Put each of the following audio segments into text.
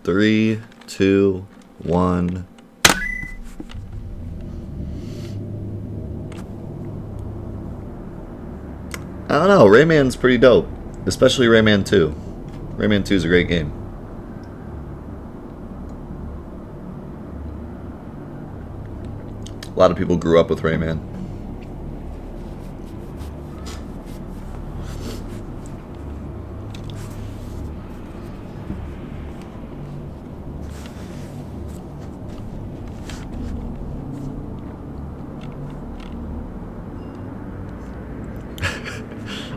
3, 2, 1. I don't know, Rayman's pretty dope. Especially Rayman 2. Rayman 2 is a great game. A lot of people grew up with Rayman.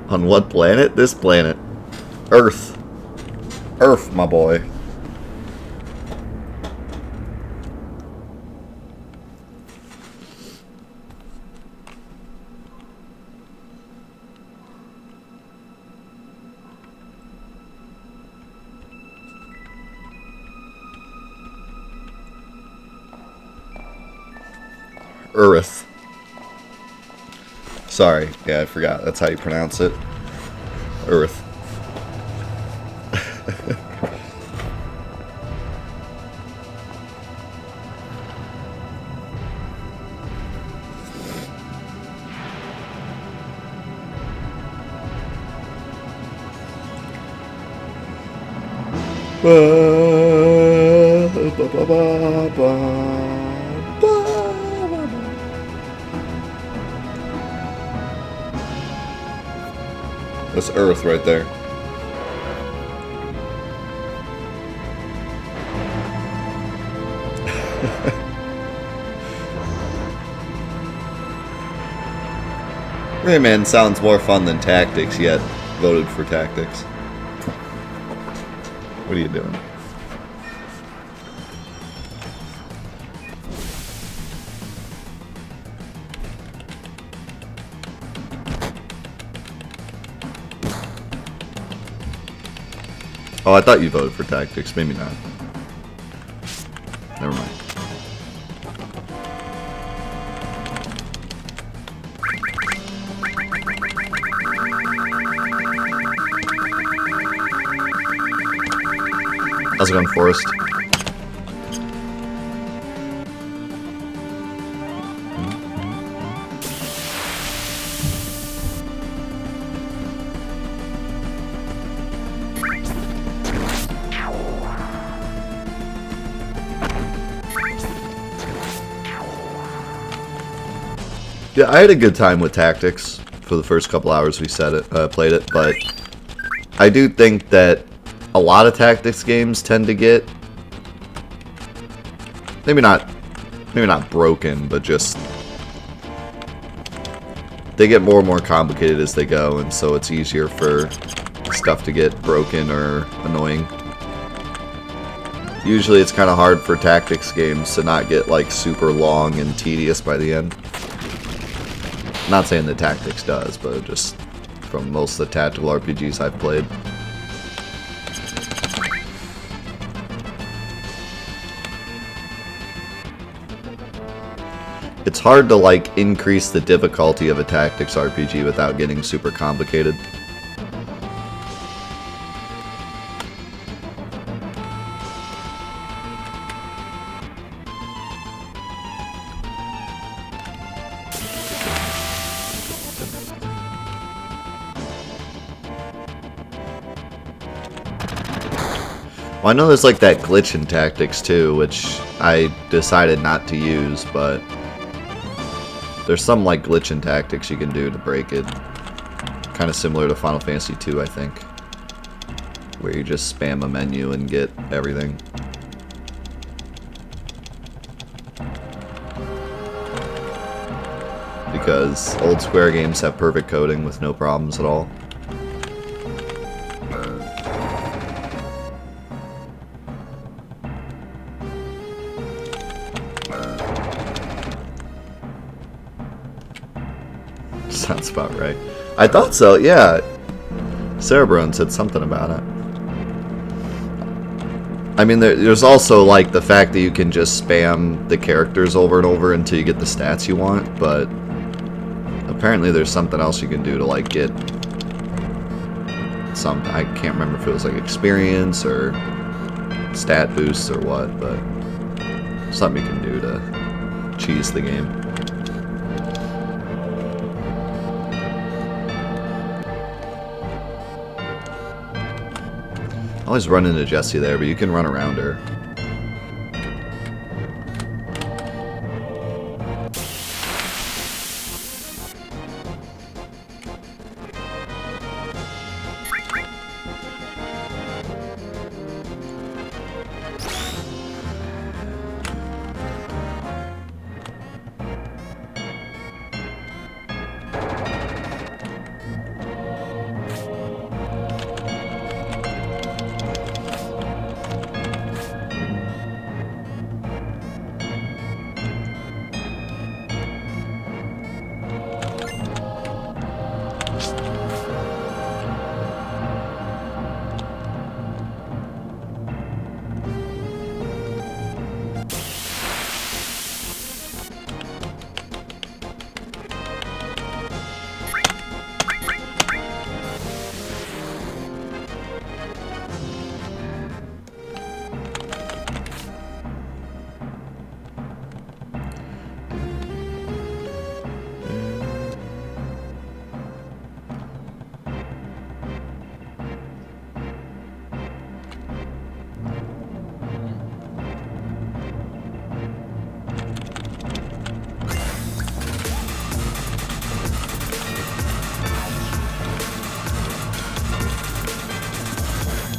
On what planet? This planet. Earth. Earth, my boy. Earth. Sorry, yeah, I forgot. That's how you pronounce it. Earth. That's Earth right there. Rayman sounds more fun than Tactics, yet voted for Tactics. What are you doing? Oh, I thought you voted for Tactics. Maybe not. Never mind. How's it going, Forrest? Yeah, I had a good time with Tactics for the first couple hours we played it, but I do think that a lot of Tactics games tend to get maybe not broken, but just they get more and more complicated as they go, and so it's easier for stuff to get broken or annoying. Usually it's kind of hard for Tactics games to not get like super long and tedious by the end. Not saying that Tactics does, but just from most of the tactical RPGs I've played. It's hard to like increase the difficulty of a Tactics RPG without getting super complicated. Well, I know there's like that glitch in Tactics too, which I decided not to use, but there's some like glitch in Tactics you can do to break it. Kind of similar to Final Fantasy II, I think, where you just spam a menu and get everything. Because old Square games have perfect coding with no problems at all. Sounds about right. I thought so, yeah. Cerebron said something about it. I mean, there's also like the fact that you can just spam the characters over and over until you get the stats you want, but apparently there's something else you can do to like get some, I can't remember if it was like experience or stat boosts or what, but something you can do to cheese the game. I always run into Jessie there, but you can run around her.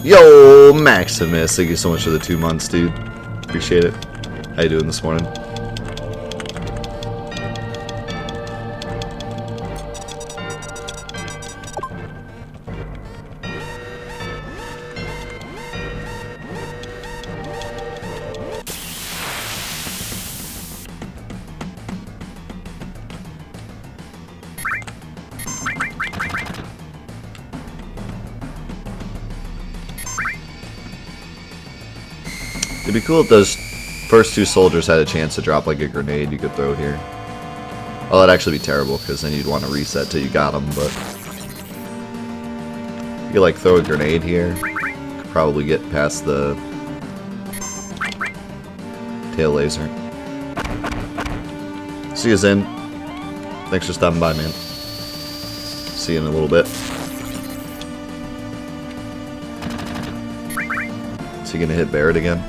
Yo, Maximus, thank you so much for the 2 months, dude. Appreciate it. How you doing this morning? It'd be cool if those first 2 soldiers had a chance to drop like a grenade you could throw here. Oh, that'd actually be terrible because then you'd want to reset till you got them, but you could like throw a grenade here. Could probably get past the tail laser. See you, Zen. Thanks for stopping by, man. See you in a little bit. Is he gonna hit Barrett again?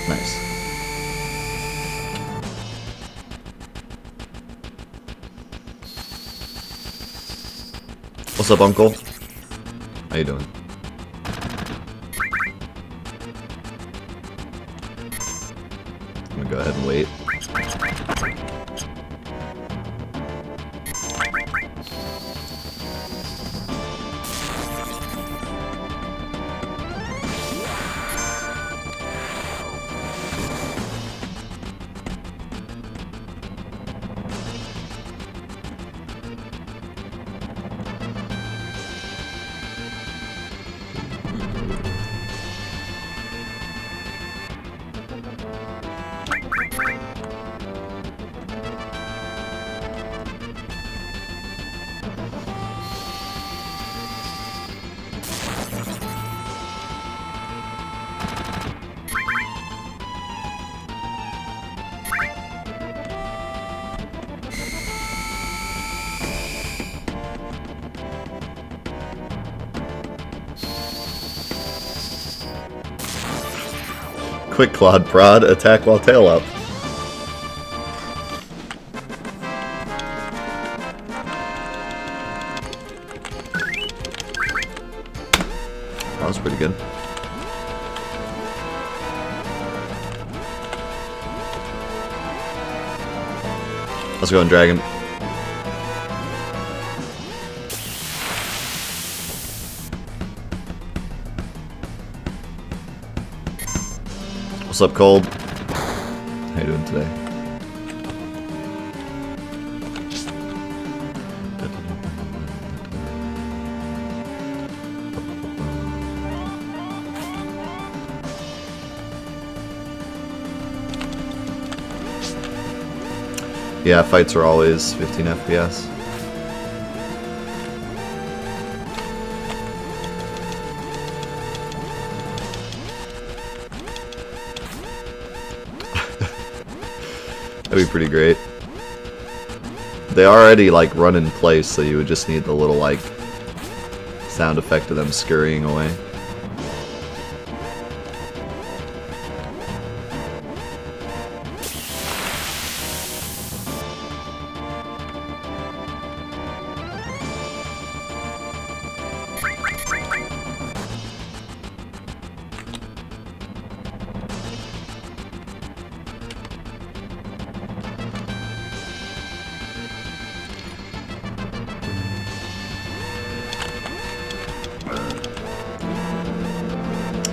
Nice. What's up, Uncle? How you doing? I'm gonna go ahead and wait. Quick Clawed Prod, attack while tail up. That was pretty good. Let's go, Dragon. What's up, Cold? How you doing today? Yeah, fights are always 15 FPS. That'd be pretty great. They already like run in place, so you would just need the little like sound effect of them scurrying away.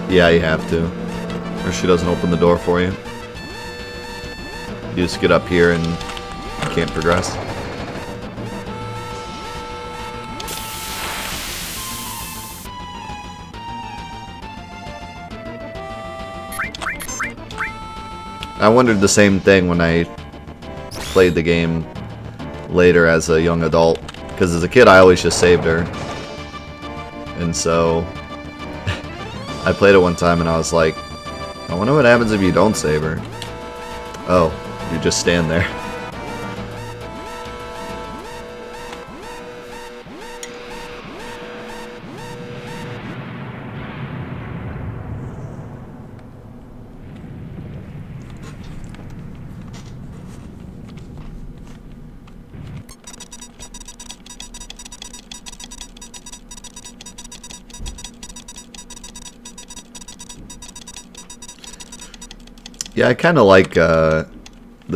Yeah, you have to. Or she doesn't open the door for you. You just get up here and you can't progress. I wondered the same thing when I played the game later as a young adult. Because as a kid I always just saved her. And so I played it one time and I was like, I wonder what happens if you don't save her. Oh, you just stand there. Yeah, I kind of like the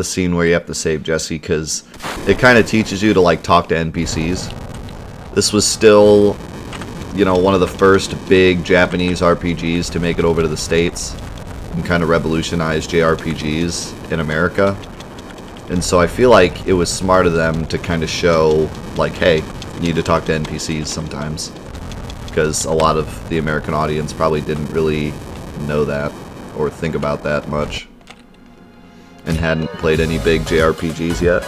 scene where you have to save Jesse because it kind of teaches you to like talk to NPCs. This was still, you know, one of the first big Japanese RPGs to make it over to the States and kind of revolutionize JRPGs in America. And so I feel like it was smart of them to kind of show like, hey, you need to talk to NPCs sometimes. Because a lot of the American audience probably didn't really know that or think about that much and hadn't played any big JRPGs yet.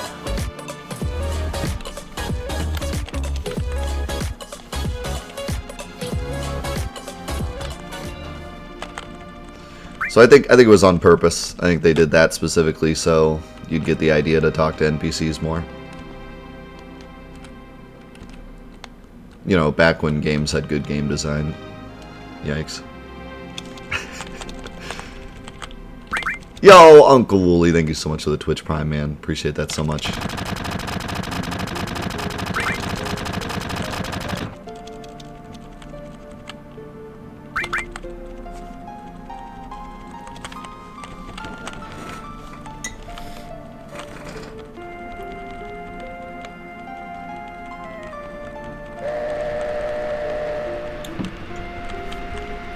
So I think it was on purpose. I think they did that specifically so you'd get the idea to talk to NPCs more. You know, back when games had good game design. Yikes. Yo, Uncle Wooly, thank you so much for the Twitch Prime, man. Appreciate that so much.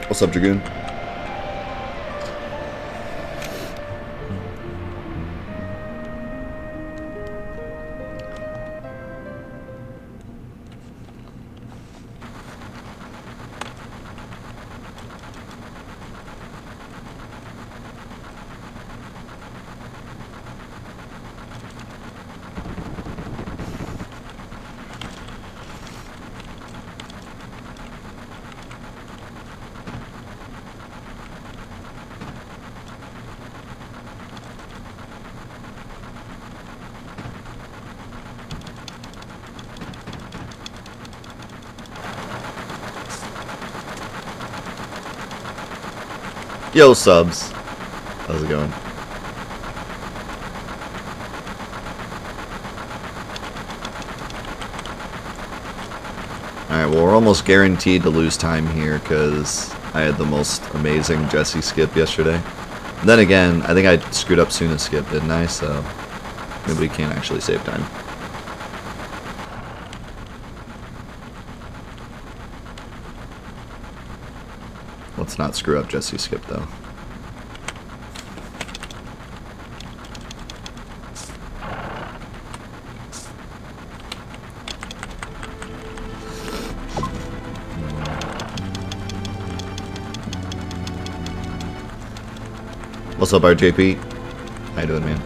What's up, Dragoon? Yo, subs. How's it going? Alright, well, we're almost guaranteed to lose time here because I had the most amazing Jesse skip yesterday. And then again, I think I screwed up Suna skip, didn't I? So maybe we can't actually save time. Let's not screw up Jesse's skip, though. What's up, RJP? How you doing, man?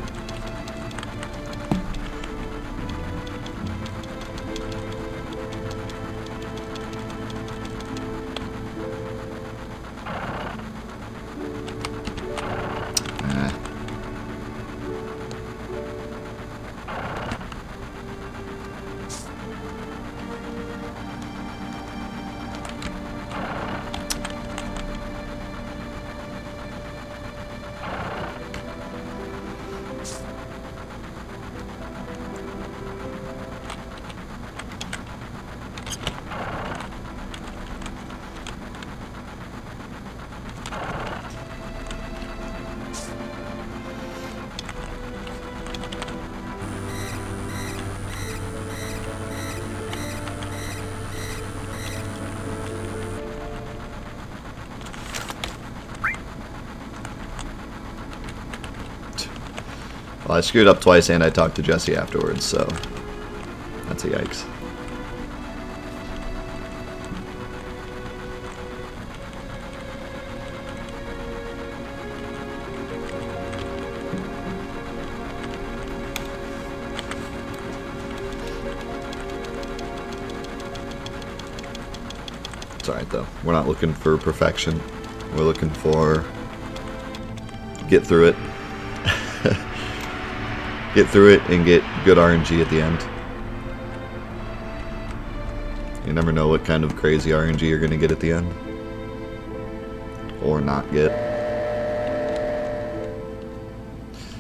Well, I screwed up twice and I talked to Jesse afterwards, so that's a yikes. It's alright though. We're not looking for perfection. We're looking for get through it. Get through it and get good RNG at the end. You never know what kind of crazy RNG you're going to get at the end. Or not get.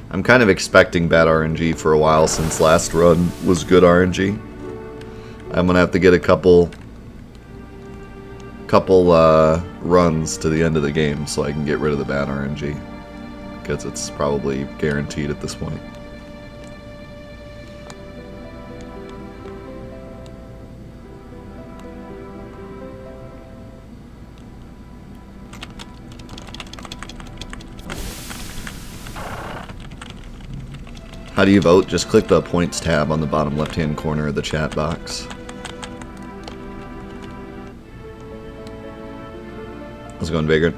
I'm kind of expecting bad RNG for a while since last run was good RNG. I'm going to have to get a couple runs to the end of the game so I can get rid of the bad RNG. Because it's probably guaranteed at this point. How do you vote? Just click the points tab on the bottom left-hand corner of the chat box. How's it going, Vagrant?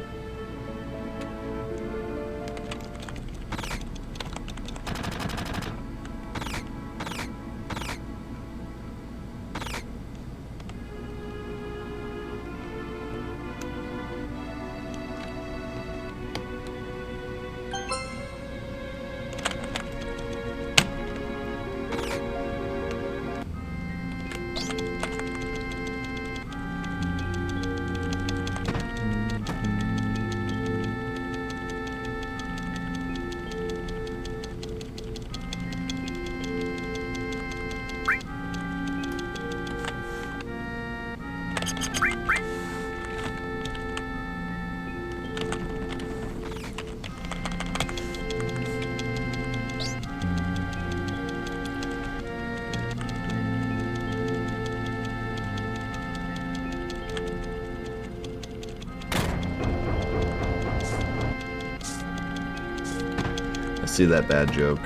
See that bad joke.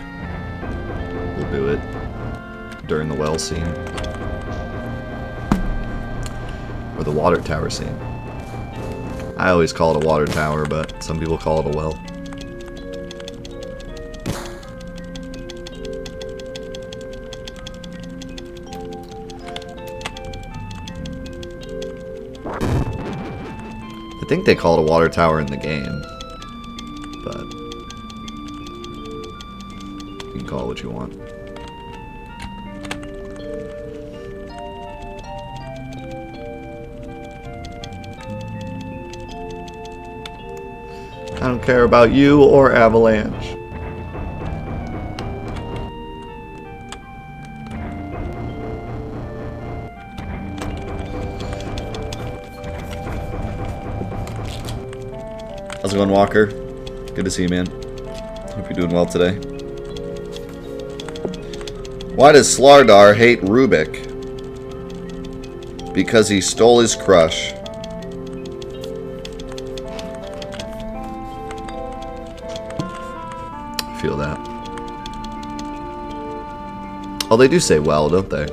We'll do it during the well scene. Or the water tower scene. I always call it a water tower, but some people call it a well. I think they call it a water tower in the game. But you can call it what you want. I don't care about you or Avalanche. How's it going, Walker? Good to see you, man. Hope you're doing well today. Why does Slardar hate Rubik? Because he stole his crush. I feel that. Oh, they do say well, don't they?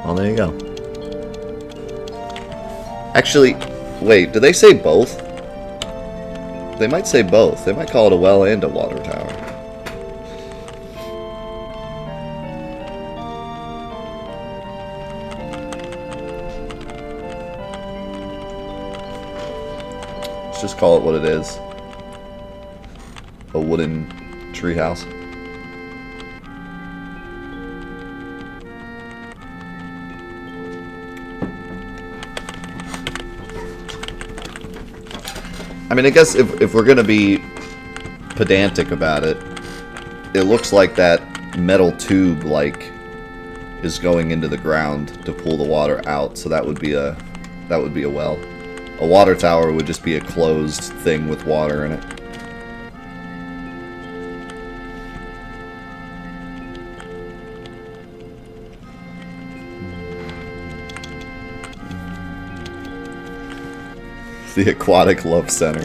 Well, there you go. Actually, wait, do they say both? They might say both. They might call it a well and a water tower. Let's just call it what it is. A wooden treehouse. I mean, I guess if we're going to be pedantic about it, it looks like that metal tube, like, is going into the ground to pull the water out, so that would be a well. A water tower would just be a closed thing with water in it. The Aquatic Love Center.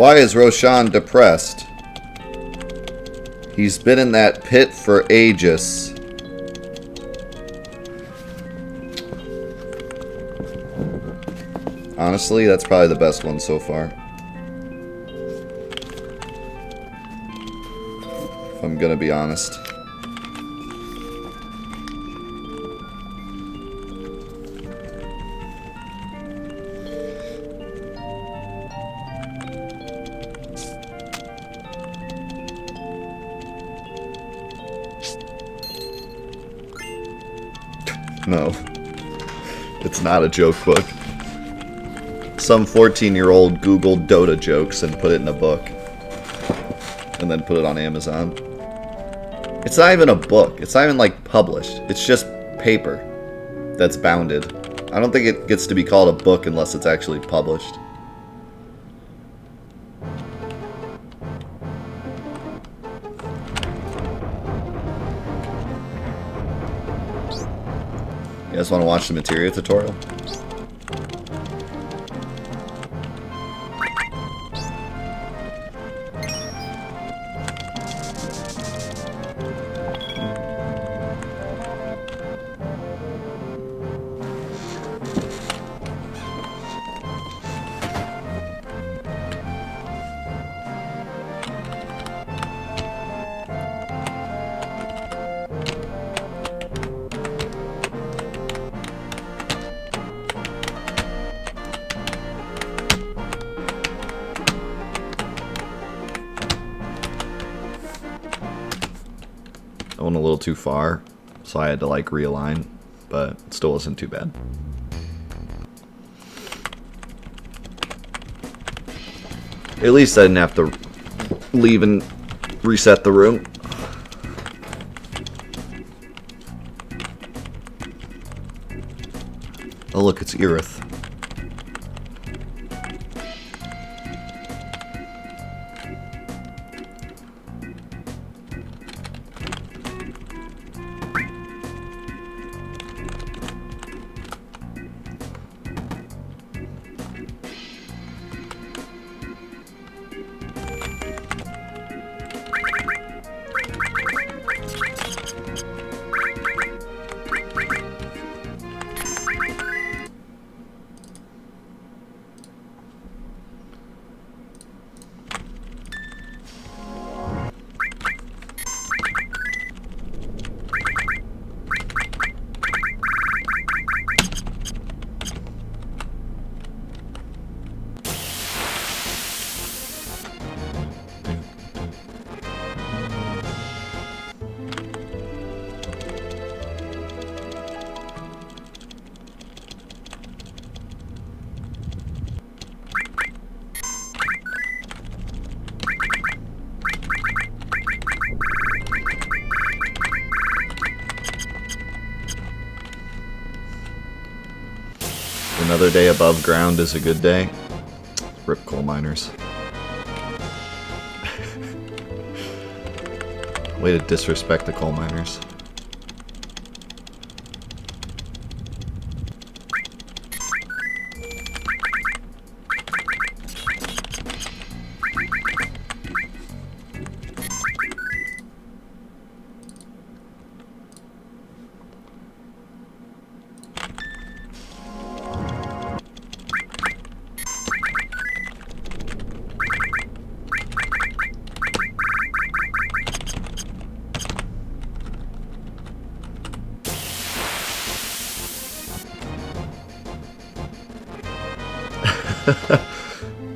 Why is Roshan depressed? He's been in that pit for ages. Honestly, that's probably the best one so far. If I'm gonna be honest. No. It's not a joke book. Some 14-year-old Googled Dota jokes and put it in a book. And then put it on Amazon. It's not even a book. It's not even, like, published. It's just paper that's bounded. I don't think it gets to be called a book unless it's actually published. You guys want to watch the materia tutorial? I went a little too far, so I had to like realign, but it still wasn't too bad. At least I didn't have to leave and reset the room. Oh look, it's Irith. Another day above ground is a good day. Rip coal miners. Way to disrespect the coal miners.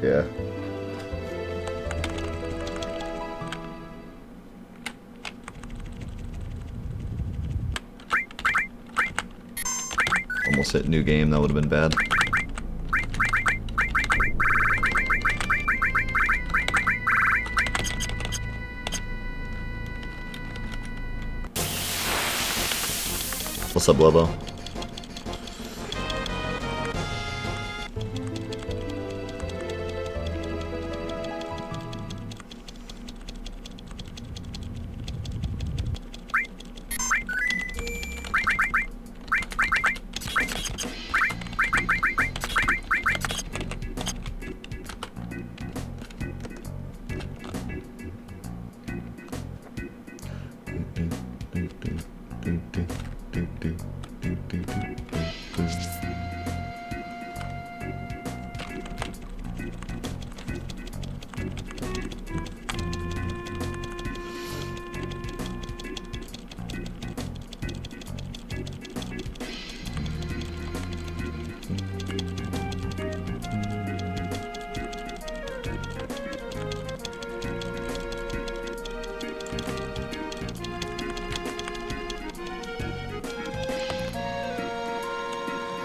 Yeah. Almost hit new game, that would have been bad. What's up, Lobo?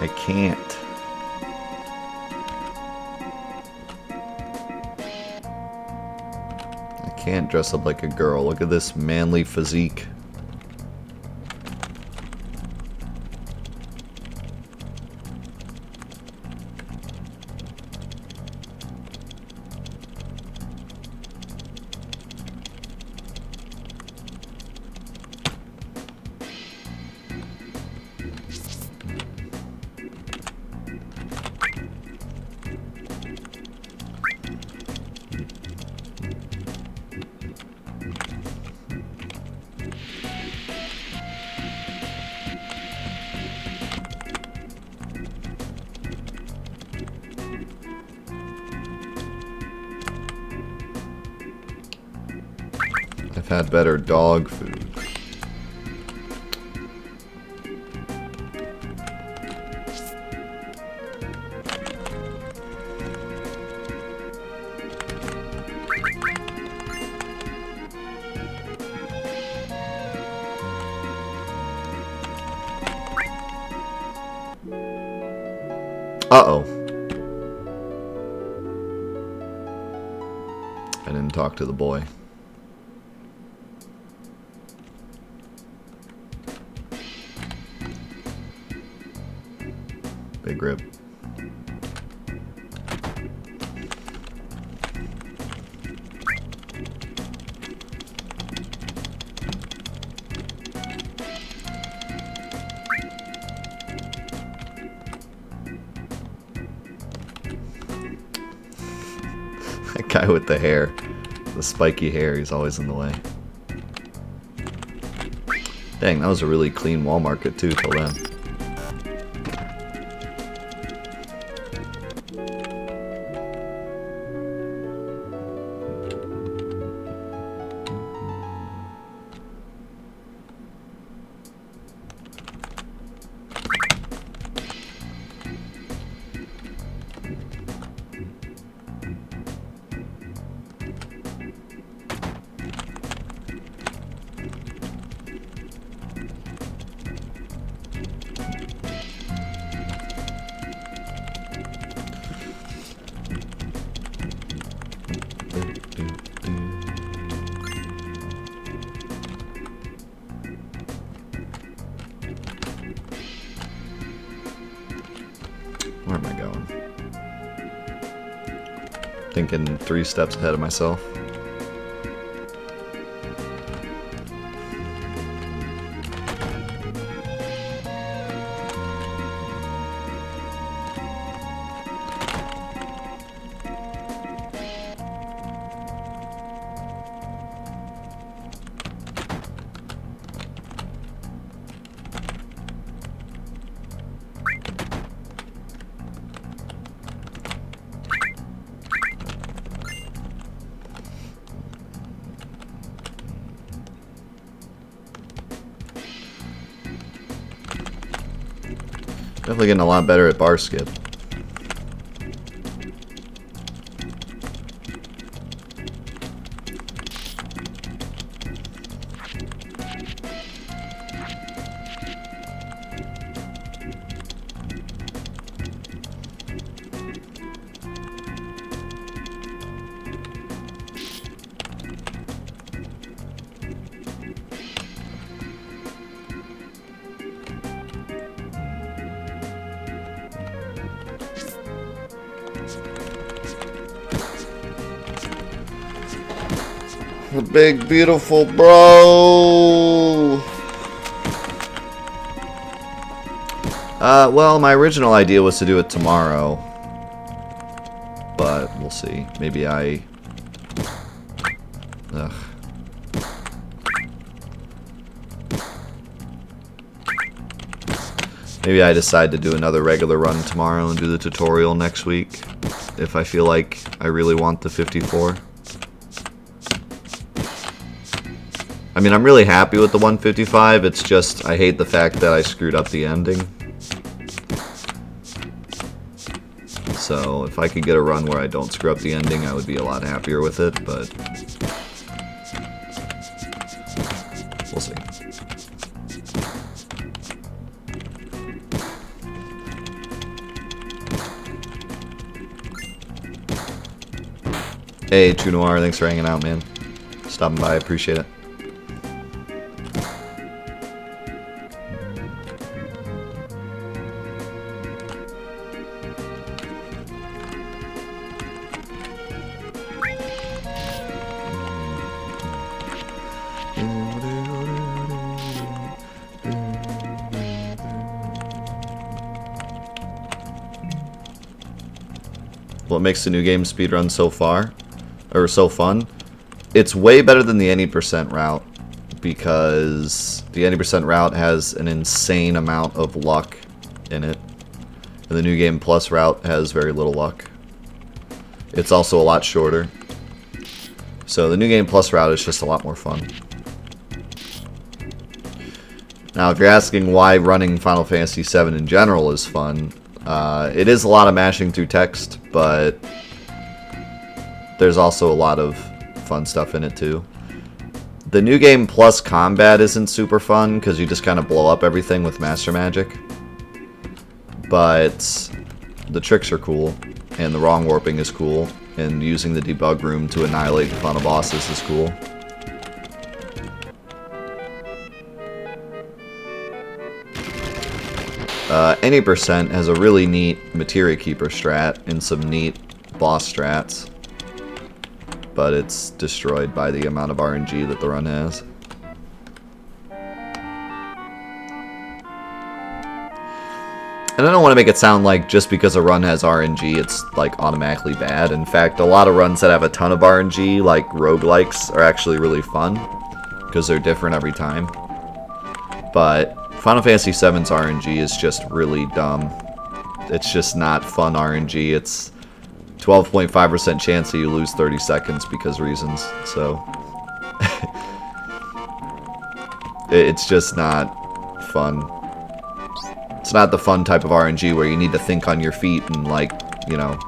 I can't. I can't dress up like a girl. Look at this manly physique. I've had better dog food. Uh-oh. I didn't talk to the boy. Big rip. That guy with the hair, the spiky hair, he's always in the way. Dang, that was a really clean wall market too till then. Where am I going? Thinking 3 steps ahead of myself. Definitely getting a lot better at bar skip. The big beautiful bro. Well, my original idea was to do it tomorrow, but we'll see. Maybe I... Ugh. Maybe I decide to do another regular run tomorrow and do the tutorial next week, if I feel like I really want the 54. I mean, I'm really happy with the 155, it's just, I hate the fact that I screwed up the ending. So, if I could get a run where I don't screw up the ending, I would be a lot happier with it, but... we'll see. Hey, True Noir, thanks for hanging out, man. Stopping by, appreciate it. What makes the new game speedrun so far, or so fun? It's way better than the any percent route, because the any percent route has an insane amount of luck in it, and the new game plus route has very little luck. It's also a lot shorter, so the new game plus route is just a lot more fun. Now, if you're asking why running Final Fantasy VII in general is fun, it is a lot of mashing through text, but there's also a lot of fun stuff in it too. The new game plus combat isn't super fun because you just kind of blow up everything with Master Magic, but the tricks are cool, and the wrong warping is cool, and using the debug room to annihilate the final bosses is cool. Any percent has a really neat Materia Keeper strat and some neat boss strats, but it's destroyed by the amount of RNG that the run has. And I don't want to make it sound like just because a run has RNG, it's like automatically bad. In fact, a lot of runs that have a ton of RNG, like roguelikes, are actually really fun because they're different every time. But Final Fantasy VII's RNG is just really dumb. It's just not fun RNG. It's 12.5% chance that you lose 30 seconds because reasons. So it's just not fun. It's not the fun type of RNG where you need to think on your feet and, like, you know,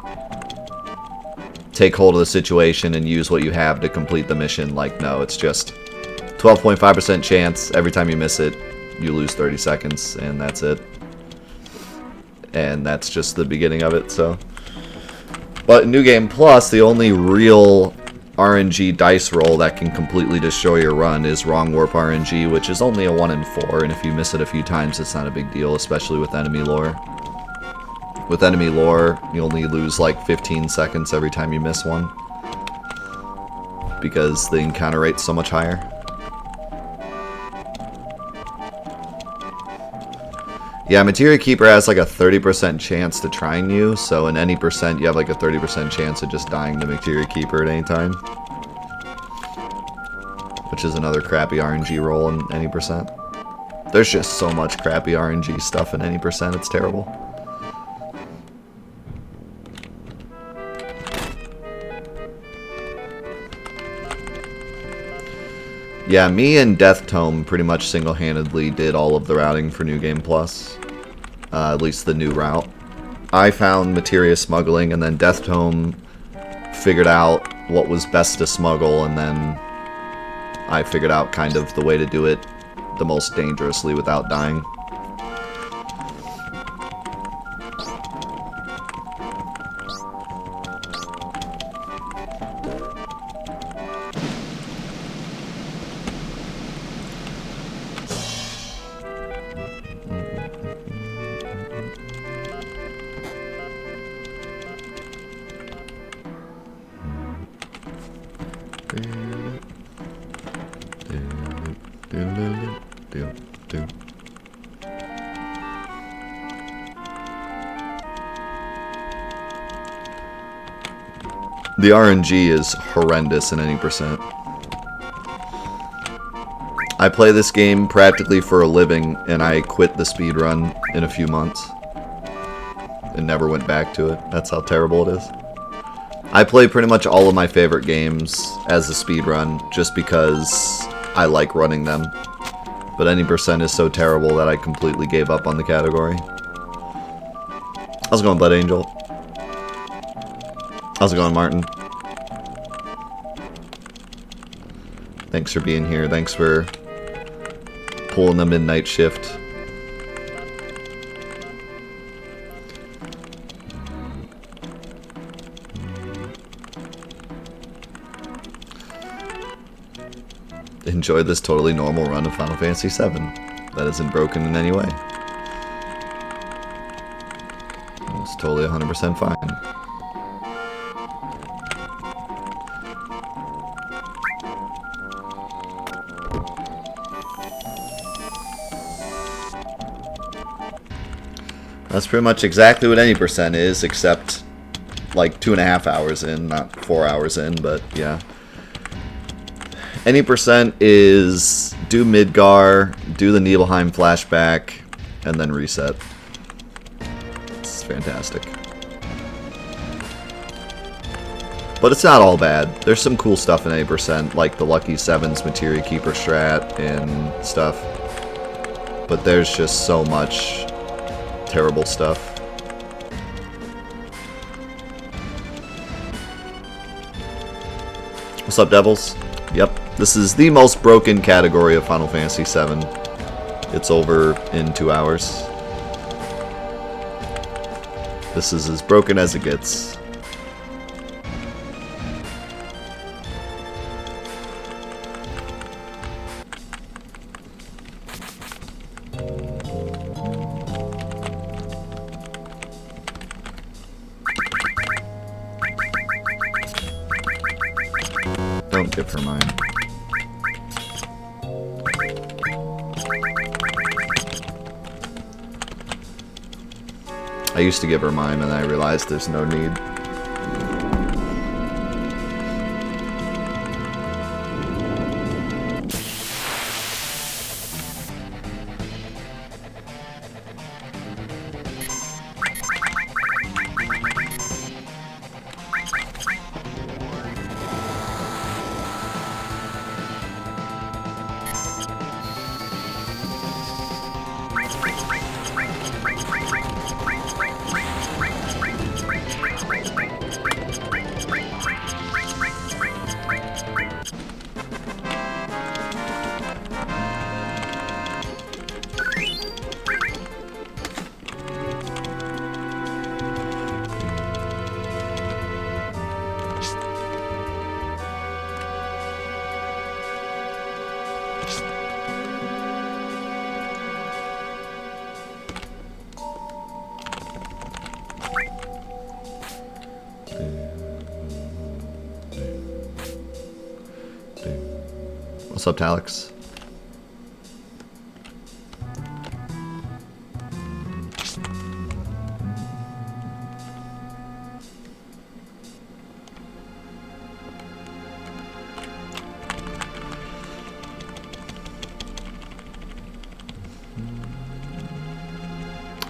take hold of the situation and use what you have to complete the mission. Like, no, it's just 12.5% chance every time you miss it. You lose 30 seconds, and that's it. And that's just the beginning of it, so. But in New Game Plus, the only real RNG dice roll that can completely destroy your run is Wrong Warp RNG, which is only a 1 in 4, and if you miss it a few times, it's not a big deal, especially with enemy lore. With enemy lore, you only lose like 15 seconds every time you miss one, because the encounter rate's so much higher. Yeah, Materia Keeper has like a 30% chance to trine you, so in any percent you have like a 30% chance of just dying to Materia Keeper at any time. Which is another crappy RNG roll in any percent. There's just so much crappy RNG stuff in any percent, it's terrible. Yeah, me and Death Tome pretty much single-handedly did all of the routing for New Game Plus. At least the new route. I found materia smuggling, and then Death Tome figured out what was best to smuggle, and then I figured out kind of the way to do it the most dangerously without dying. The RNG is horrendous in any percent. I play this game practically for a living, and I quit the speedrun in a few months. And never went back to it. That's how terrible it is. I play pretty much all of my favorite games as a speedrun, just because I like running them. But any percent is so terrible that I completely gave up on the category. How's it going, Blood Angel? How's it going, Martin? Thanks for being here. Thanks for pulling the midnight shift. enjoy this totally normal run of Final Fantasy VII that isn't broken in any way. It's totally 100% fine. That's pretty much exactly what any percent is, except like 2.5 hours in, not 4 hours in, but yeah. Any percent is do Midgar, do the Nibelheim flashback, and then reset. It's fantastic. But it's not all bad. There's some cool stuff in any percent, like the Lucky Sevens Materia Keeper strat and stuff. But there's just so much terrible stuff. What's up, Devils? Yep, this is the most broken category of Final Fantasy VII. It's over in 2 hours. This is as broken as it gets. Don't give her mine. I used to give her mine and I realized there's no need. What's up, Alex?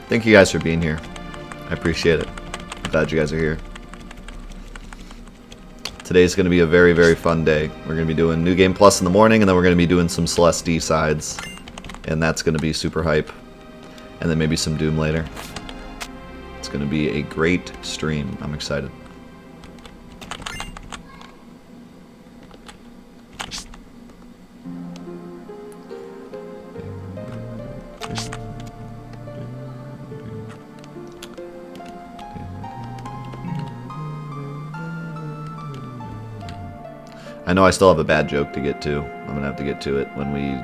Thank you guys for being here. I appreciate it. I'm glad you guys are here. Today's going to be a very, very fun day. We're going to be doing New Game Plus in the morning, and then we're going to be doing some Celeste D sides. And that's going to be super hype. And then maybe some Doom later. It's going to be a great stream. I'm excited. I know I still have a bad joke to get to. I'm going to have to get to it when we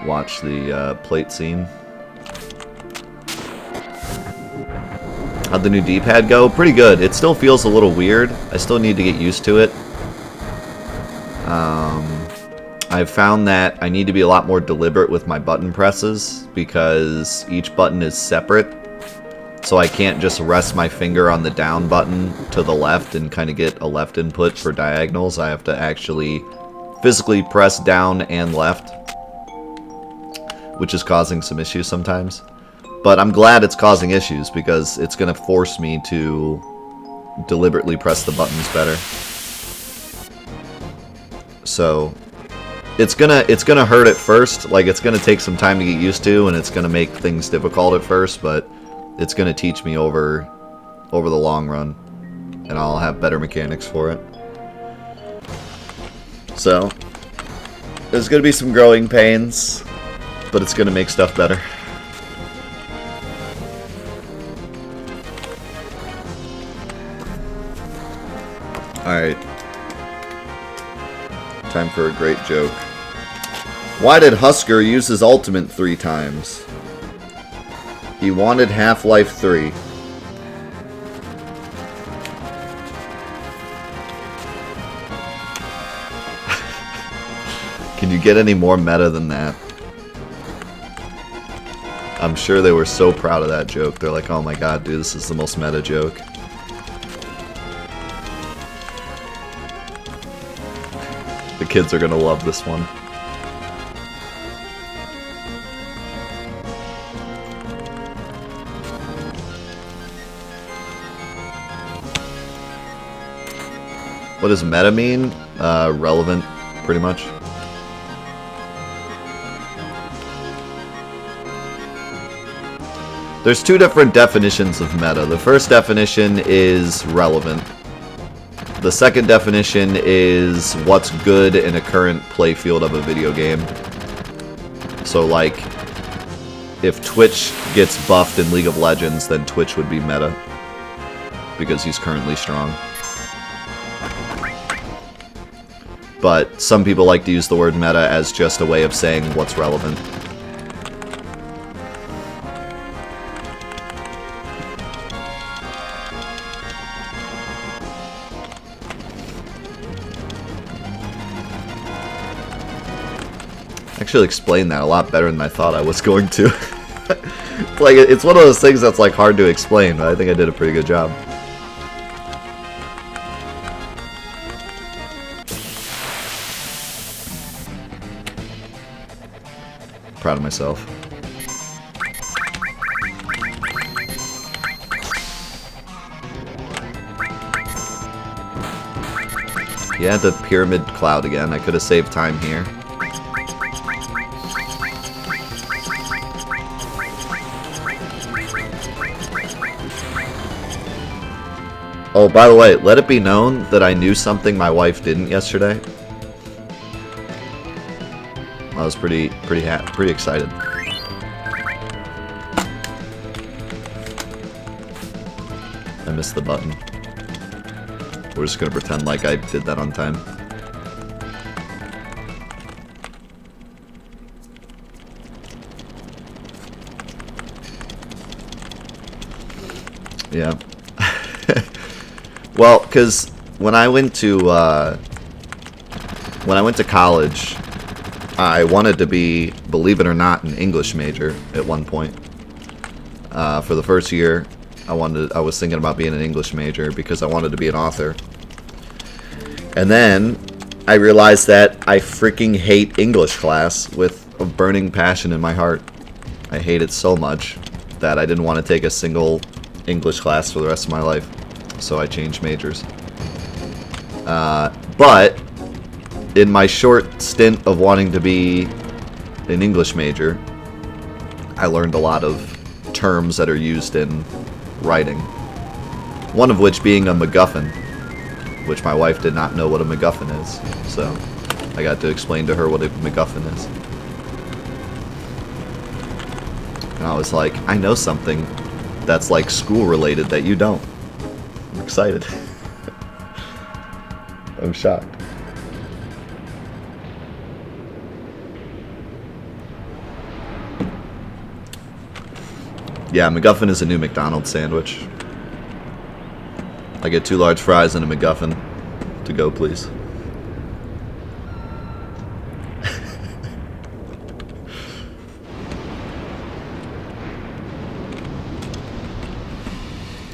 watch the plate scene. How'd the new D-pad go? Pretty good. It still feels a little weird. I still need to get used to it. I've found that I need to be a lot more deliberate with my button presses because each button is separate. So I can't just rest my finger on the down button to the left and kind of get a left input for diagonals. I have to actually physically press down and left, which is causing some issues sometimes. But I'm glad it's causing issues because it's going to force me to deliberately press the buttons better. So it's gonna hurt at first. Like, it's gonna take some time to get used to, and it's gonna make things difficult at first, but it's going to teach me over the long run, and I'll have better mechanics for it. So, there's going to be some growing pains, but it's going to make stuff better. Alright. Time for a great joke. Why did Husker use his ultimate 3 times? He wanted Half-Life 3. Can you get any more meta than that? I'm sure they were so proud of that joke. They're like, oh my god, dude, this is the most meta joke. The kids are gonna love this one. What does meta mean? Relevant, pretty much. There's 2 different definitions of meta. The first definition is relevant. The second definition is what's good in a current playfield of a video game. So like, if Twitch gets buffed in League of Legends, then Twitch would be meta. Because he's currently strong. But some people like to use the word meta as just a way of saying what's relevant. Actually explained that a lot better than I thought I was going to. Like, it's one of those things that's like hard to explain, but I think I did a pretty good job. Proud of myself. Yeah, the pyramid cloud again. I could have saved time here. Oh, by the way, let it be known that I knew something my wife didn't yesterday. I was pretty excited. I missed the button. We're just gonna pretend like I did that on time. Yeah. Well, because when I went to college, I wanted to be, believe it or not, an English major at one point. For the first year, I was thinking about being an English major because I wanted to be an author. And then I realized that I freaking hate English class with a burning passion in my heart. I hate it so much that I didn't want to take a single English class for the rest of my life. So I changed majors. But in my short stint of wanting to be an English major, I learned a lot of terms that are used in writing. One of which being a MacGuffin, which my wife did not know what a MacGuffin is. So I got to explain to her what a MacGuffin is. And I was like, I know something that's like school related that you don't. I'm excited. I'm shocked. Yeah, MacGuffin is a new McDonald's sandwich. I get 2 large fries and a MacGuffin. To go, please.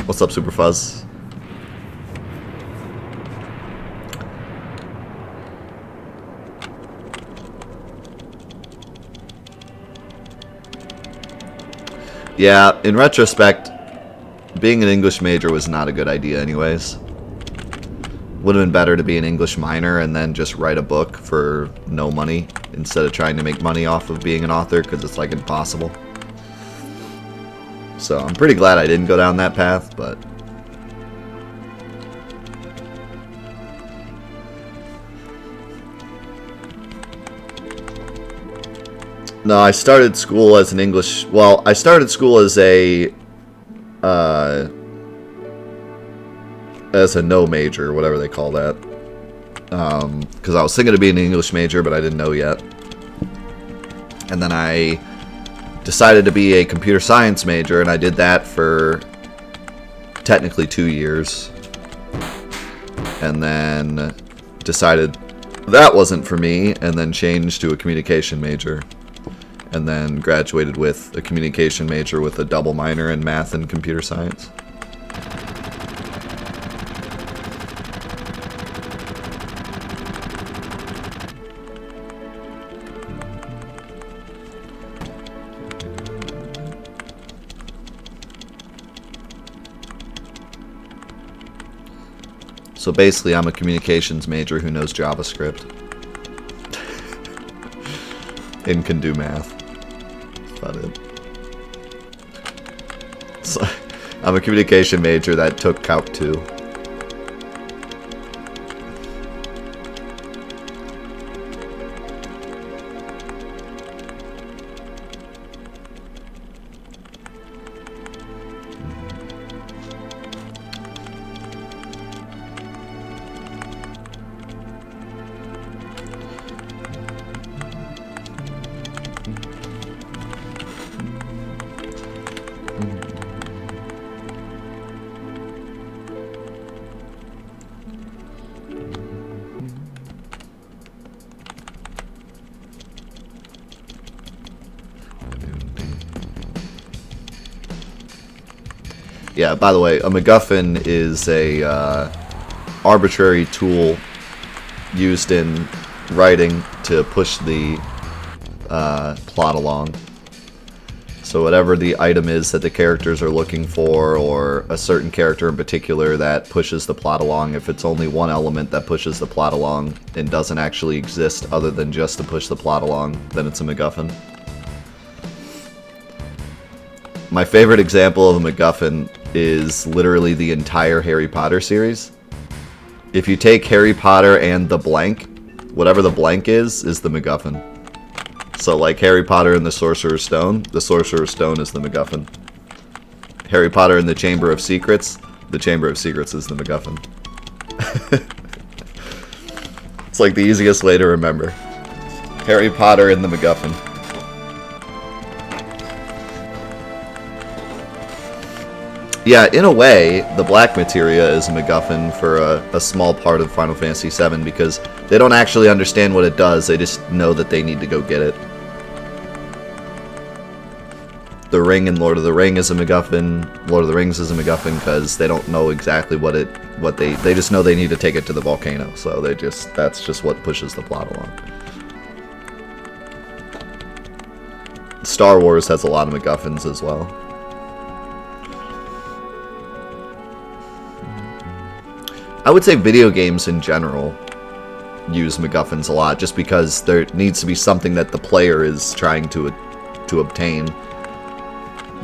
What's up, Super Fuzz? Yeah, in retrospect, being an English major was not a good idea anyways. Would have been better to be an English minor and then just write a book for no money instead of trying to make money off of being an author, because it's like impossible. So I'm pretty glad I didn't go down that path, but... No, I started school as an English... Well, I started school as a no major, whatever they call that. Because I was thinking of being an English major, but I didn't know yet. And then I decided to be a computer science major, and I did that for technically 2 years. And then decided that wasn't for me, and then changed to a communication major. And then graduated with a communication major with a double minor in math and computer science. So basically, I'm a communications major who knows JavaScript and can do math. That's about it. So, I'm a communication major that took Calc 2. Yeah, by the way, a MacGuffin is a arbitrary tool used in writing to push the plot along. So whatever the item is that the characters are looking for, or a certain character in particular that pushes the plot along, if it's only one element that pushes the plot along and doesn't actually exist other than just to push the plot along, then it's a MacGuffin. My favorite example of a MacGuffin is literally the entire Harry Potter series. If you take Harry Potter and the blank, whatever the blank is the MacGuffin. So like Harry Potter and the Sorcerer's Stone is the MacGuffin. Harry Potter and the Chamber of Secrets is the MacGuffin. It's like the easiest way to remember. Harry Potter and the MacGuffin. Yeah, in a way, the black materia is a MacGuffin for a small part of Final Fantasy VII because they don't actually understand what it does, they just know that they need to go get it. The ring in Lord of the Rings is a MacGuffin. Lord of the Rings is a MacGuffin because they don't know exactly what they just know they need to take it to the volcano, so that's just what pushes the plot along. Star Wars has a lot of MacGuffins as well. I would say video games in general use MacGuffins a lot, just because there needs to be something that the player is trying to obtain.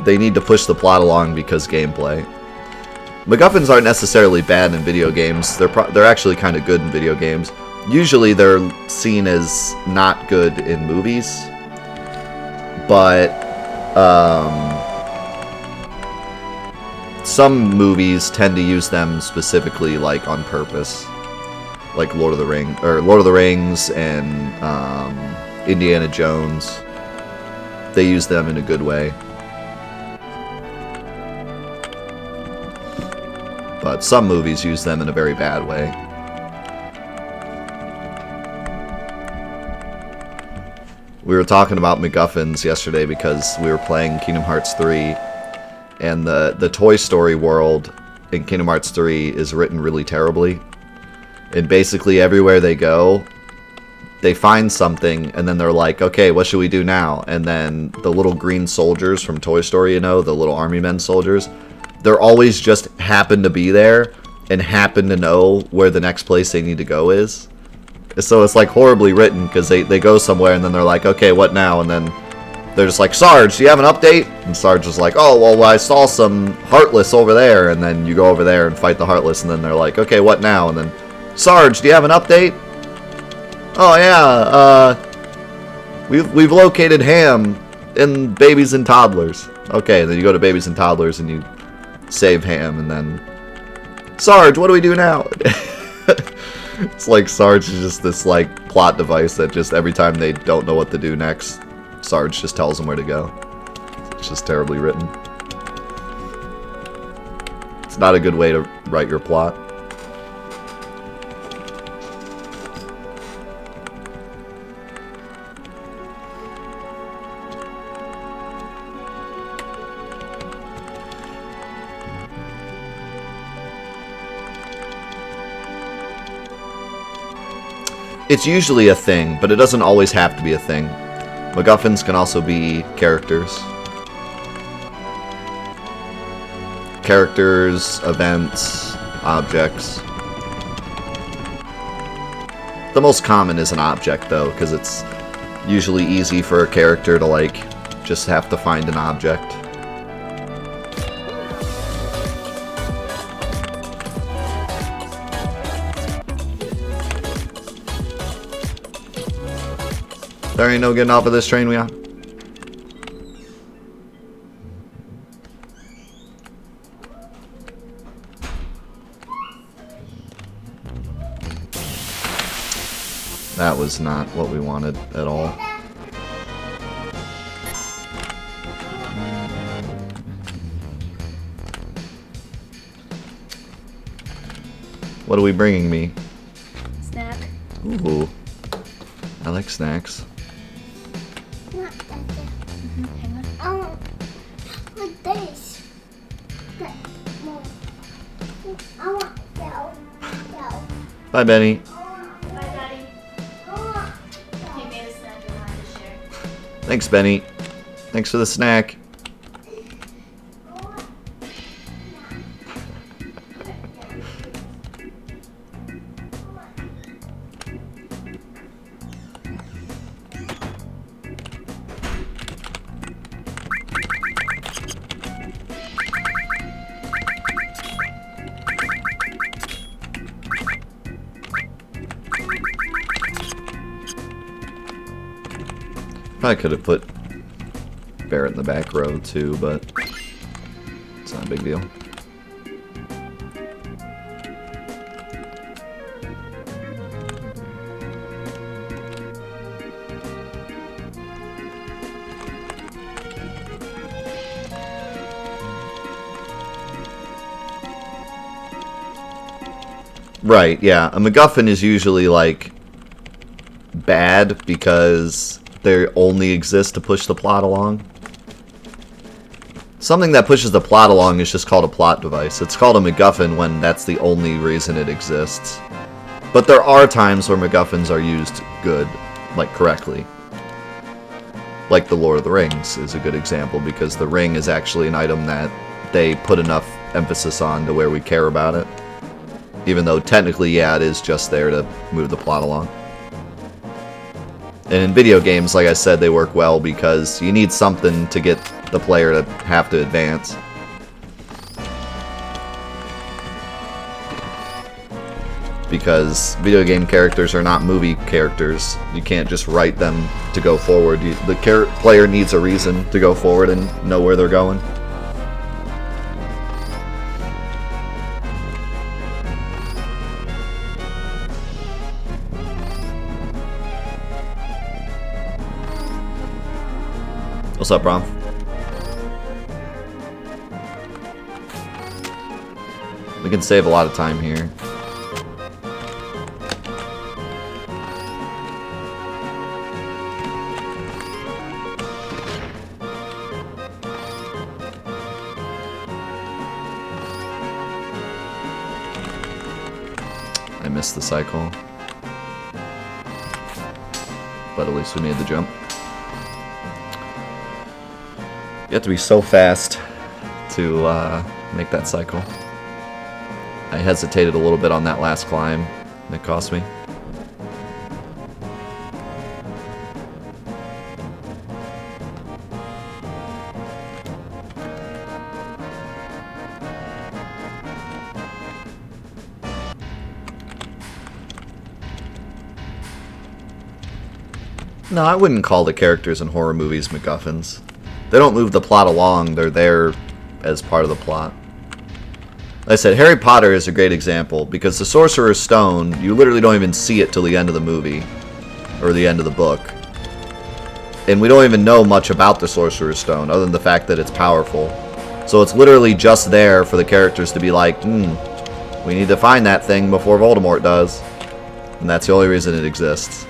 They need to push the plot along because gameplay. MacGuffins aren't necessarily bad in video games. They're actually kind of good in video games. Usually they're seen as not good in movies, but some movies tend to use them specifically, like on purpose, like Lord of the Rings and Indiana Jones. They use them in a good way, but some movies use them in a very bad way. We were talking about MacGuffins yesterday because we were playing Kingdom Hearts 3. And the Toy Story world in Kingdom Hearts 3 is written really terribly. And basically everywhere they go, they find something, and then they're like, okay, what should we do now? And then the little green soldiers from Toy Story, you know, the little army men soldiers, they're always just happen to be there and happen to know where the next place they need to go is. So it's like horribly written, because they go somewhere and then they're like, okay, what now? And then they're just like, Sarge, do you have an update? And Sarge is like, oh, well, I saw some Heartless over there. And then you go over there and fight the Heartless, and then they're like, okay, what now? And then, Sarge, do you have an update? Oh, yeah, we've located Ham in Babies and Toddlers. Okay, and then you go to Babies and Toddlers and you save Ham, and then, Sarge, what do we do now? It's like Sarge is just this, like, plot device that just every time they don't know what to do next, Sarge just tells him where to go. It's just terribly written. It's not a good way to write your plot. It's usually a thing, but it doesn't always have to be a thing. MacGuffins can also be characters. Characters, events, objects. The most common is an object, though, because it's usually easy for a character to, like, just have to find an object. There ain't no getting off of this train we on. That was not what we wanted at all. What are we bringing me? Snack. Ooh. I like snacks. This. I want go. Bye, Benny. Bye, Daddy. He made a snack and wanted to share. Thanks, Benny. Thanks for the snack. I could have put Barrett in the back row too, but it's not a big deal. Right, yeah. A MacGuffin is usually like bad because they only exist to push the plot along. Something that pushes the plot along is just called a plot device. It's called a MacGuffin when that's the only reason it exists. But there are times where MacGuffins are used good, like correctly. Like the Lord of the Rings is a good example, because the ring is actually an item that they put enough emphasis on to where we care about it. Even though technically, yeah, it is just there to move the plot along. And in video games, like I said, they work well because you need something to get the player to have to advance. Because video game characters are not movie characters. You can't just write them to go forward. The player needs a reason to go forward and know where they're going. What's up, Brom? We can save a lot of time here. I missed the cycle. But at least we made the jump. You have to be so fast to make that cycle. I hesitated a little bit on that last climb, and it cost me. No, I wouldn't call the characters in horror movies MacGuffins. They don't move the plot along, they're there as part of the plot. Like I said, Harry Potter is a great example, because the Sorcerer's Stone, you literally don't even see it till the end of the movie, or the end of the book. And we don't even know much about the Sorcerer's Stone, other than the fact that it's powerful. So it's literally just there for the characters to be like, we need to find that thing before Voldemort does. And that's the only reason it exists.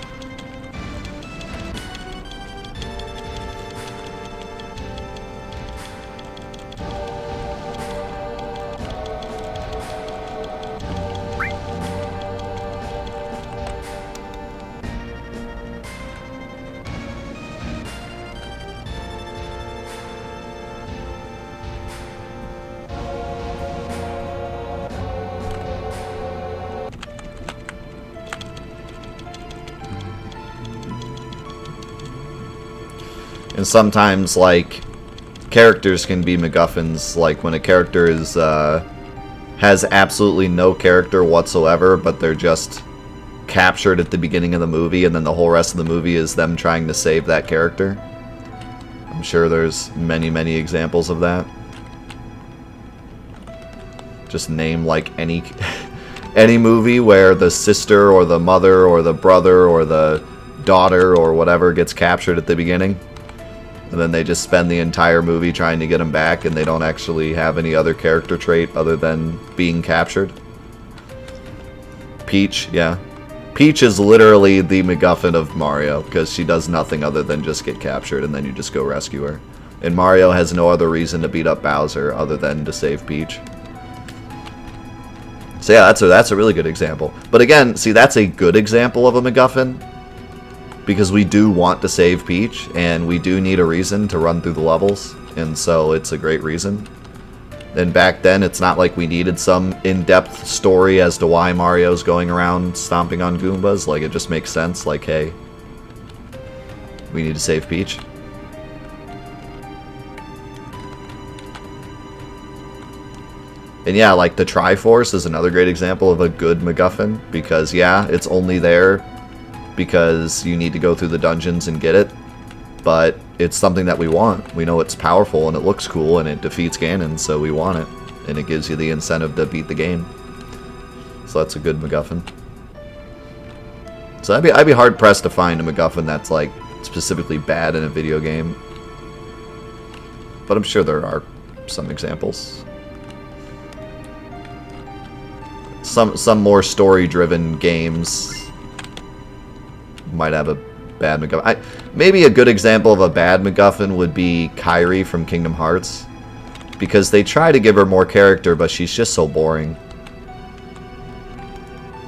And sometimes, like, characters can be MacGuffins. Like, when a character is, has absolutely no character whatsoever, but they're just captured at the beginning of the movie, and then the whole rest of the movie is them trying to save that character. I'm sure there's many, many examples of that. Just name, like, any any movie where the sister or the mother or the brother or the daughter or whatever gets captured at the beginning. And then they just spend the entire movie trying to get them back, and they don't actually have any other character trait other than being captured. Peach, yeah. Peach is literally the MacGuffin of Mario, because she does nothing other than just get captured, and then you just go rescue her. And Mario has no other reason to beat up Bowser other than to save Peach. So yeah, that's a really good example. But again, see, that's a good example of a MacGuffin, because we do want to save Peach, and we do need a reason to run through the levels, and so it's a great reason. And back then, it's not like we needed some in-depth story as to why Mario's going around stomping on Goombas. Like, it just makes sense, like, hey, we need to save Peach. And yeah, like, the Triforce is another great example of a good MacGuffin, because yeah, it's only there because you need to go through the dungeons and get it, but it's something that we want. We know it's powerful and it looks cool and it defeats Ganon, so we want it, and it gives you the incentive to beat the game. So that's a good MacGuffin. So I'd be hard pressed to find a MacGuffin that's like specifically bad in a video game, but I'm sure there are some examples. Some more story-driven games might have a bad MacGuffin. Maybe a good example of a bad MacGuffin would be Kairi from Kingdom Hearts, because they try to give her more character, but she's just so boring.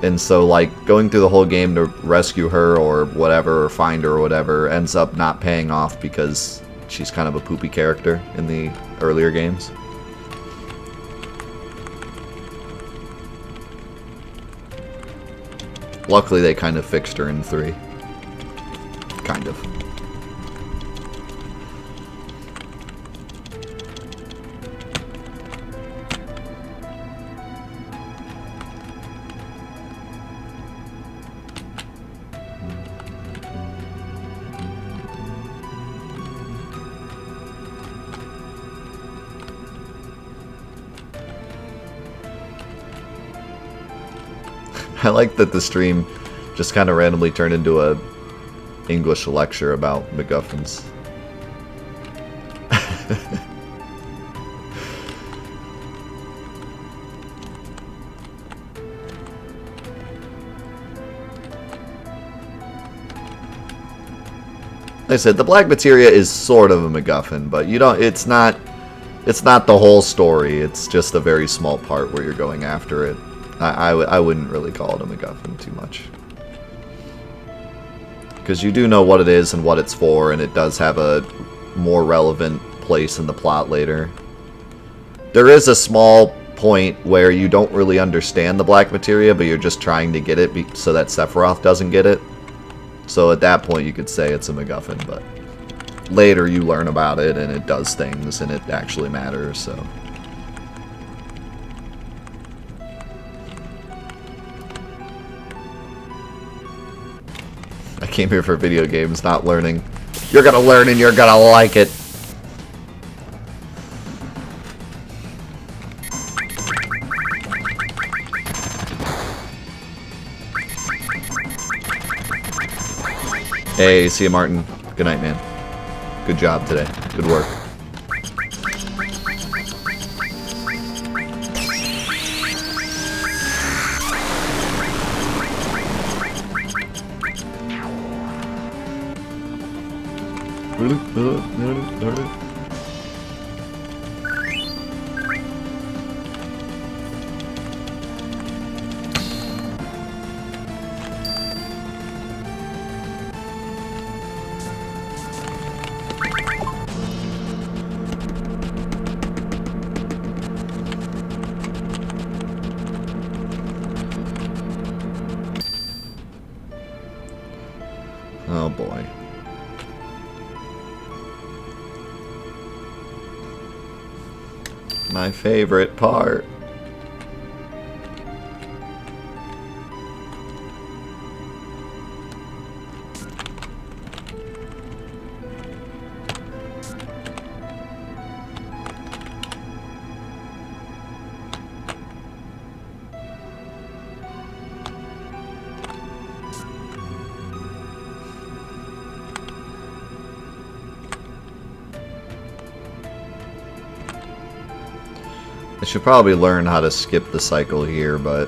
And so, like, going through the whole game to rescue her or whatever, or find her or whatever, ends up not paying off because she's kind of a poopy character in the earlier games. Luckily, they kind of fixed her in 3. Kind of. I like that the stream just kind of randomly turned into a English lecture about MacGuffins. Like I said, the black materia is sort of a MacGuffin, but you don't. It's not the whole story. It's just a very small part where you're going after it. I wouldn't really call it a MacGuffin too much. Because you do know what it is and what it's for, and it does have a more relevant place in the plot later. There is a small point where you don't really understand the black materia, but you're just trying to get it so that Sephiroth doesn't get it. So at that point you could say it's a MacGuffin, but later you learn about it and it does things and it actually matters, so... I came here for video games, not learning. You're gonna learn and you're gonna like it. Hey, see you, Martin. Good night, man. Good job today. Good work. Oh boy. My favorite part. I should probably learn how to skip the cycle here, but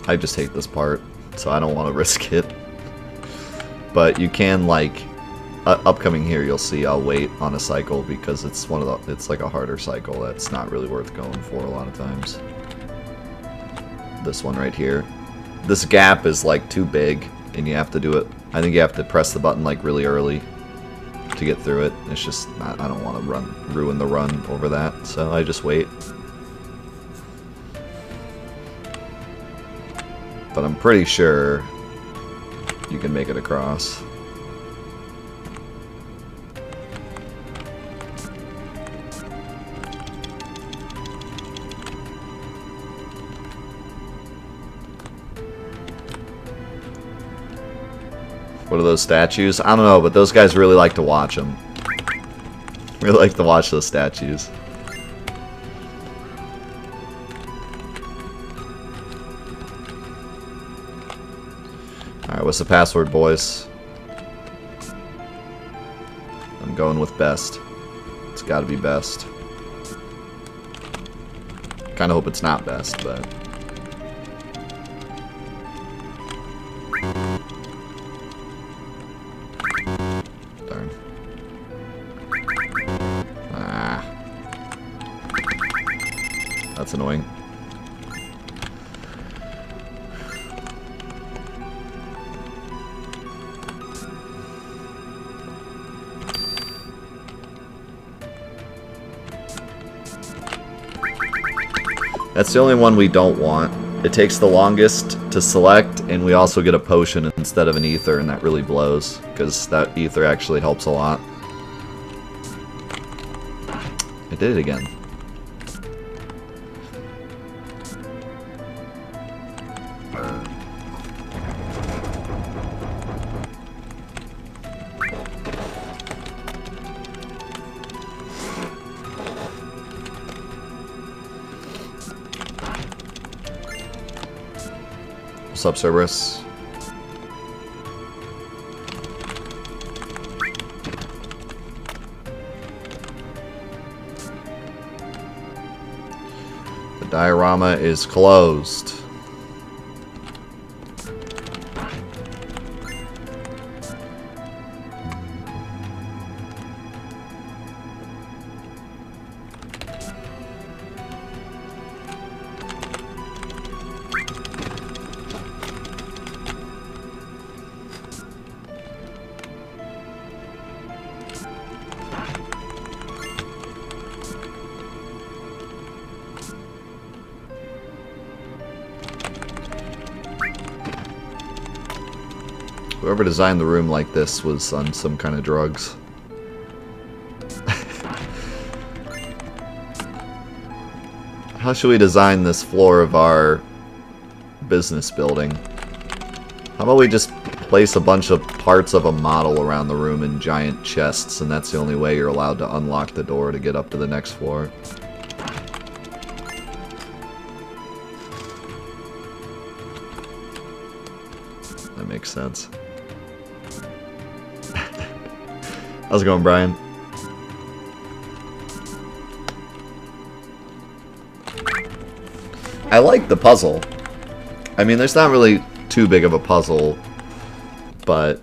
I just hate this part, so I don't want to risk it. But you can, like, upcoming here, you'll see I'll wait on a cycle because it's it's like a harder cycle that's not really worth going for a lot of times. This one right here. This gap is like too big, and you have to do it. I think you have to press the button like really early to get through it. It's just not, I don't want to ruin the run over that, so I just wait. But I'm pretty sure you can make it across. What are those statues? I don't know, but those guys really like to watch them. Really like to watch those statues. Alright, what's the password, boys? I'm going with best. It's gotta be best. Kinda hope it's not best, but... Darn. Ah. That's annoying. That's the only one we don't want. It takes the longest to select, and we also get a potion instead of an ether, and that really blows, because that ether actually helps a lot. I did it again. What's up, Cerberus? The diorama is closed. Whoever designed the room like this was on some kind of drugs. How should we design this floor of our business building? How about we just place a bunch of parts of a model around the room in giant chests, and that's the only way you're allowed to unlock the door to get up to the next floor? That makes sense. How's it going, Brian? I like the puzzle. I mean, there's not really too big of a puzzle, but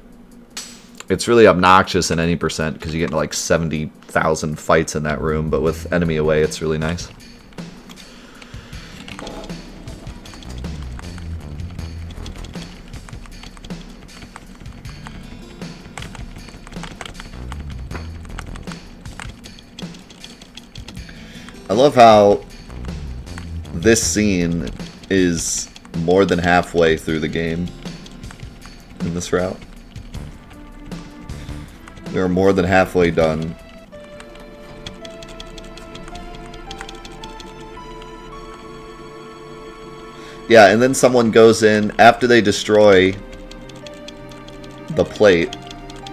it's really obnoxious in any percent because you get into like 70,000 fights in that room, but with enemy away, it's really nice. I love how this scene is more than halfway through the game in this route. We're more than halfway done. Yeah, and then someone goes in, after they destroy the plate,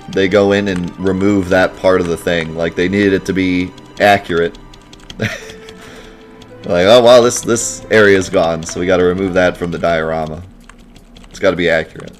they go in and remove that part of the thing. Like, they needed it to be accurate. Like, oh, well, this area's gone, so we gotta remove that from the diorama. It's gotta be accurate.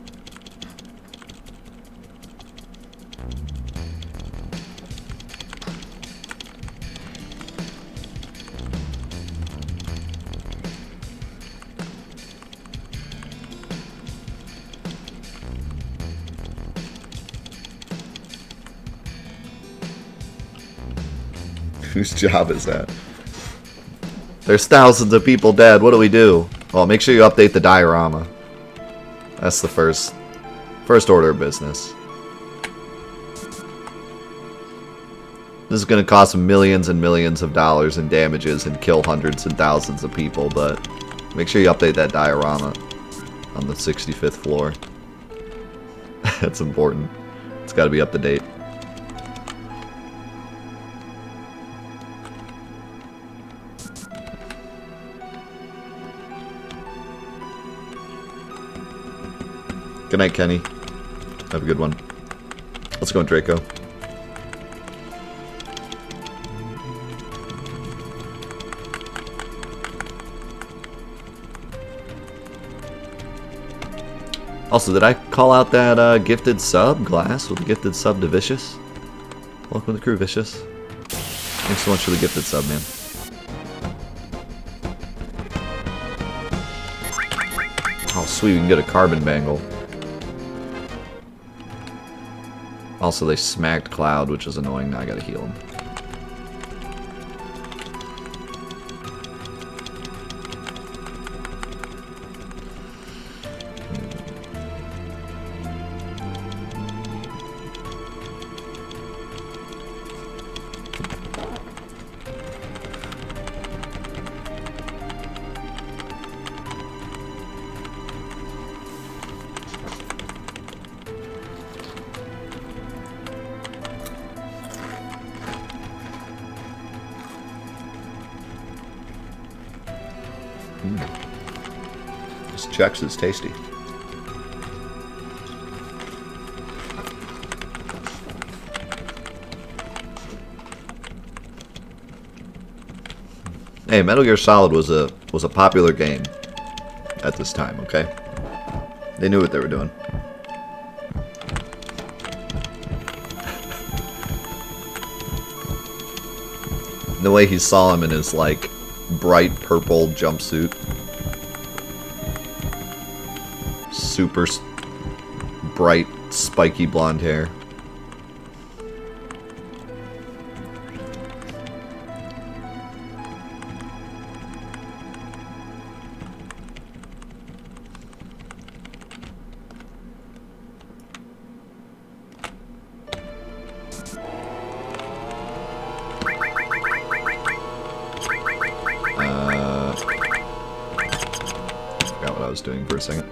Whose job is that? There's thousands of people dead. What do we do? Well, make sure you update the diorama. That's the first order of business. This is going to cost millions and millions of dollars in damages and kill hundreds and thousands of people, but make sure you update that diorama on the 65th floor. That's important. It's got to be up to date. Good night, Kenny. Have a good one. Let's go, Draco. Also, did I call out that gifted sub, Glass, with a gifted sub to Vicious? Welcome to the crew, Vicious. Thanks so much for the gifted sub, man. Oh, sweet, we can get a carbon bangle. Also, they smacked Cloud, which is annoying. Now I gotta heal him. This Chex is tasty. Hey, Metal Gear Solid was a popular game at this time, okay? They knew what they were doing. The way he saw him in his, like, bright purple jumpsuit. Super bright, spiky blonde hair. Forgot what I was doing for a second.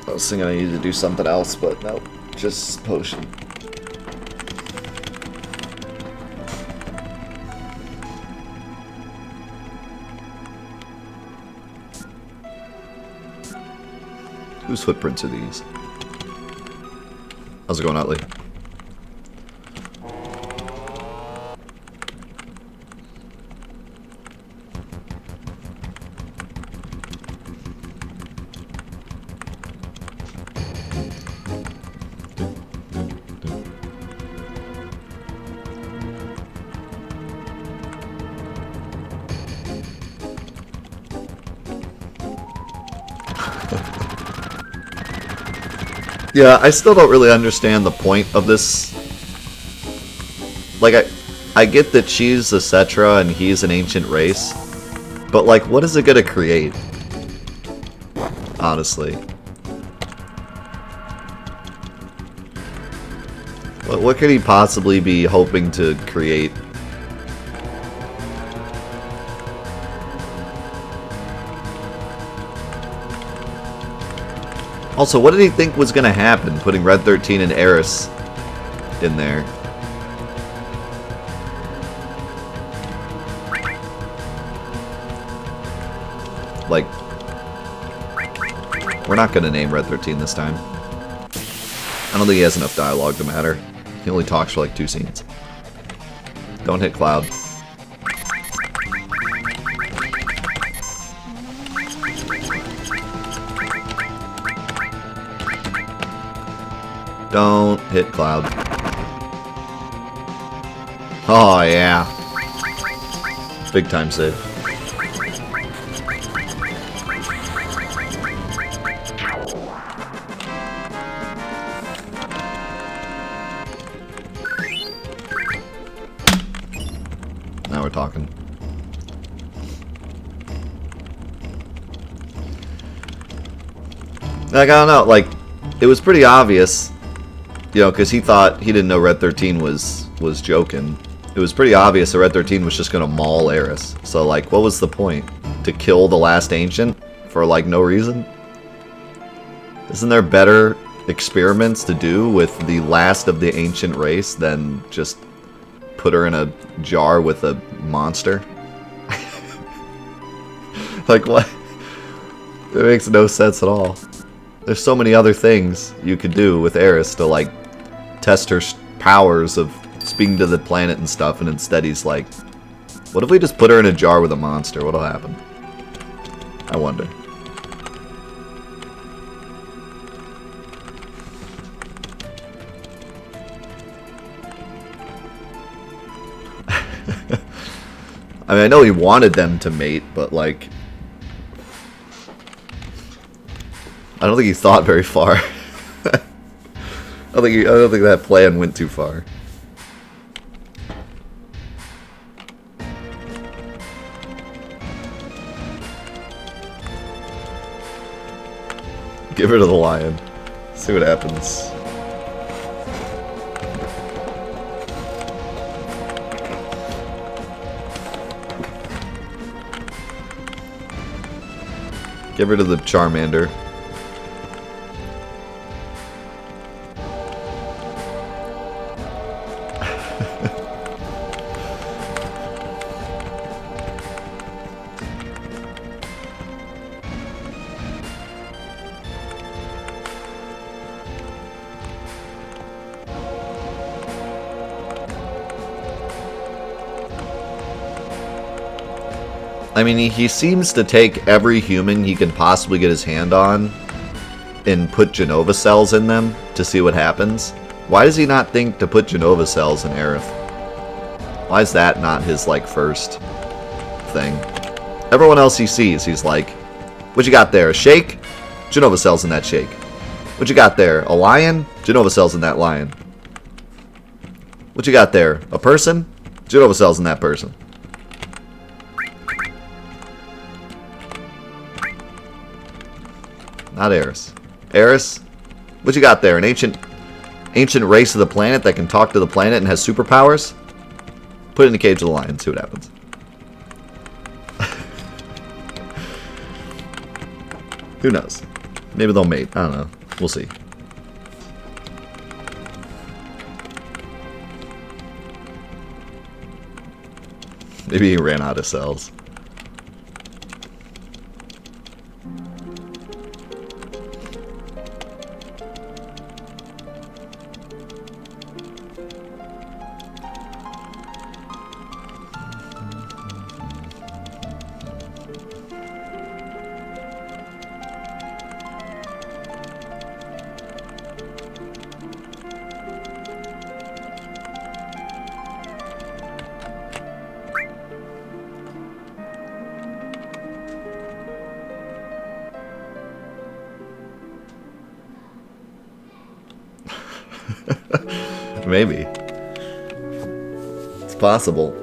I was thinking I needed to do something else, but nope, just potion. Whose footprints are these? How's it going, Utley? Yeah, I still don't really understand the point of this. Like, I get that she's a Cetra and he's an ancient race, but like, what is it gonna create? Honestly. What could he possibly be hoping to create? Also, what did he think was gonna happen putting Red 13 and Eris in there? Like, we're not gonna name Red 13 this time. I don't think he has enough dialogue to matter. He only talks for like 2 scenes. Don't hit Cloud. Don't hit Cloud. Oh yeah. Big time save. Now we're talking. Like, I don't know, like, it was pretty obvious, you know, because he thought, he didn't know Red 13 was joking. It was pretty obvious that Red 13 was just going to maul Eris. So, like, what was the point? To kill the last Ancient for, like, no reason? Isn't there better experiments to do with the last of the Ancient race than just put her in a jar with a monster? Like, what? It makes no sense at all. There's so many other things you could do with Eris to, like, test her powers of speaking to the planet and stuff, and instead he's like, what if we just put her in a jar with a monster? What'll happen? I wonder. I mean, I know he wanted them to mate, but, like, I don't think he thought very far. I don't think that plan went too far. Give her to the lion. See what happens. Give her to the Charmander. I mean, he seems to take every human he can possibly get his hand on and put Genova cells in them to see what happens. Why does he not think to put Genova cells in Aerith? Why is that not his, like, first thing? Everyone else he sees, he's like, what you got there, a shake? Genova cells in that shake. What you got there, a lion? Genova cells in that lion. What you got there, a person? Genova cells in that person. Not Eris. Eris? What you got there? An ancient race of the planet that can talk to the planet and has superpowers? Put it in the cage of the lion, see what happens. Who knows? Maybe they'll mate. I don't know. We'll see. Maybe he ran out of cells. Maybe. It's possible.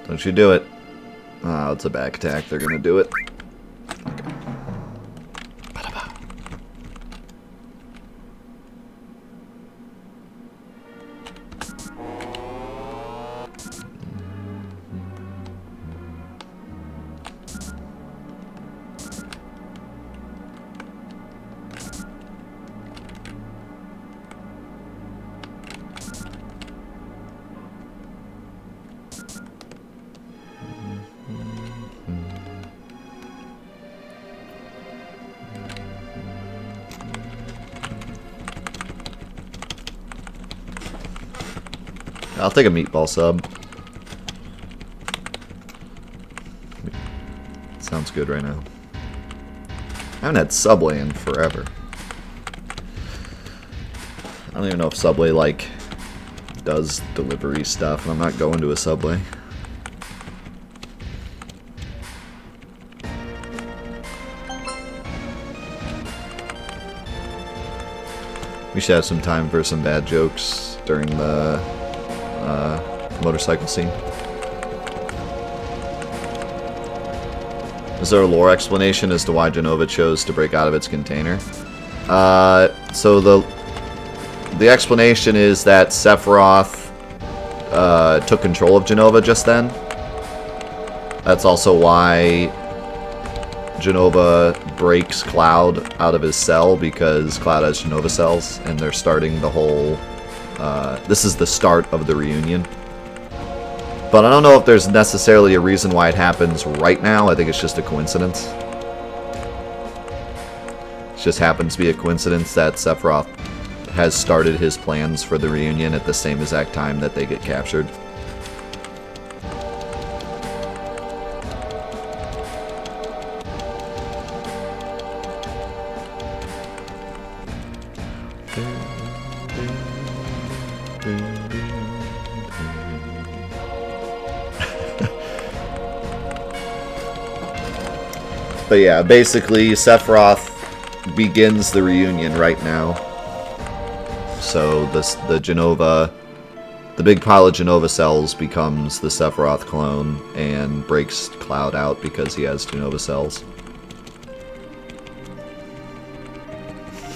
Don't you do it. Oh, it's a back attack. They're gonna do it. I'll take a meatball sub. Sounds good right now. I haven't had Subway in forever. I don't even know if Subway, like, does delivery stuff, and I'm not going to a Subway. We should have some time for some bad jokes during the motorcycle scene. Is there a lore explanation as to why Jenova chose to break out of its container? So the explanation is that Sephiroth took control of Jenova just then. That's also why Jenova breaks Cloud out of his cell, because Cloud has Jenova cells, and they're starting the whole... this is the start of the reunion. But I don't know if there's necessarily a reason why it happens right now. I think it's just a coincidence. It just happens to be a coincidence that Sephiroth has started his plans for the reunion at the same exact time that they get captured. But yeah, basically Sephiroth begins the reunion right now. So the Jenova, the big pile of Jenova cells becomes the Sephiroth clone and breaks Cloud out because he has Jenova cells.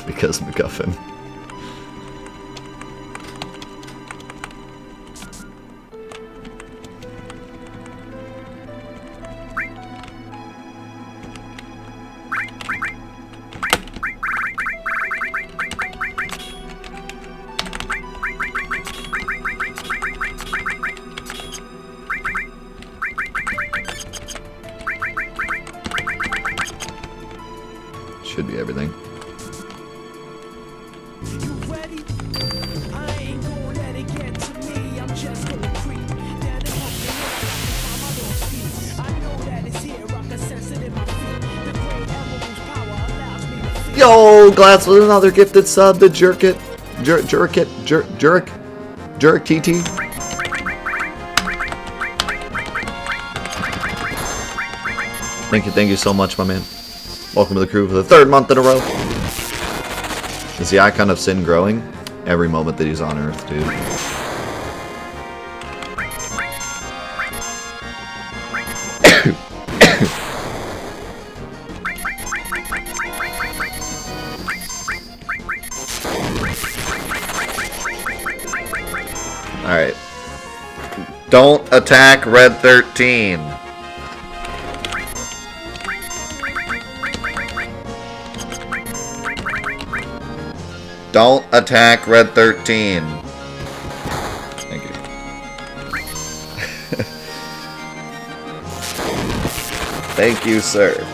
Because MacGuffin. Should be everything. Yo, Glass with another gifted sub to Jerk TT. Thank you so much, my man. Welcome to the crew for the third month in a row. Is the icon of sin growing? Every moment that he's on Earth, dude. Don't attack Red 13. Don't attack Red 13. Thank you. Thank you, sir.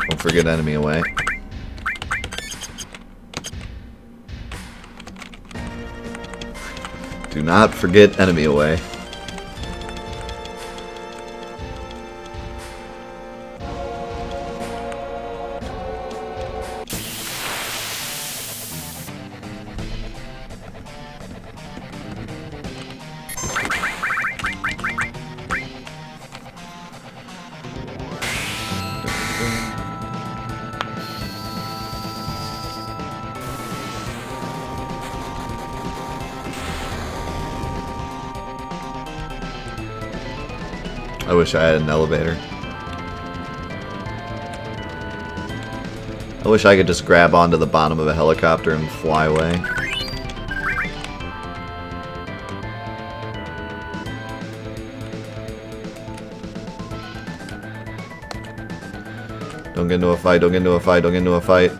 Don't forget enemy away. Do not forget enemy away. I wish I had an elevator. I wish I could just grab onto the bottom of a helicopter and fly away. Don't get into a fight, don't get into a fight, don't get into a fight.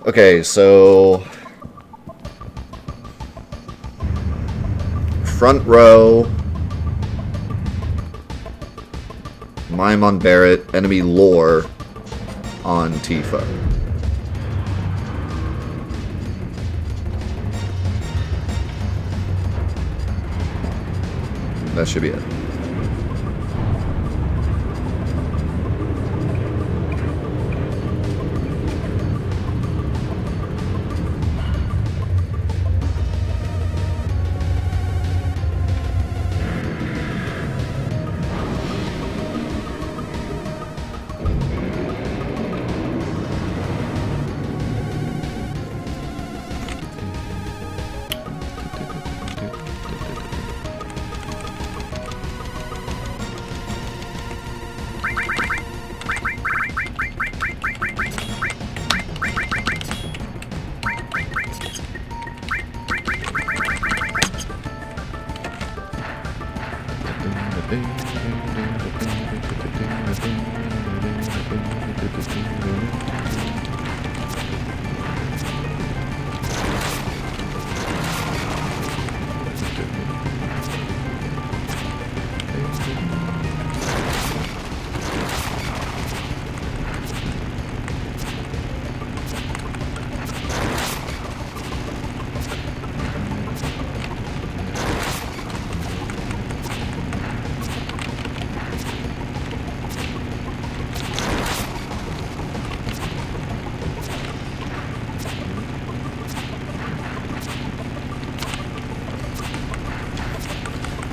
Okay, so front row, mime on Barrett, enemy lore on Tifa. That should be it.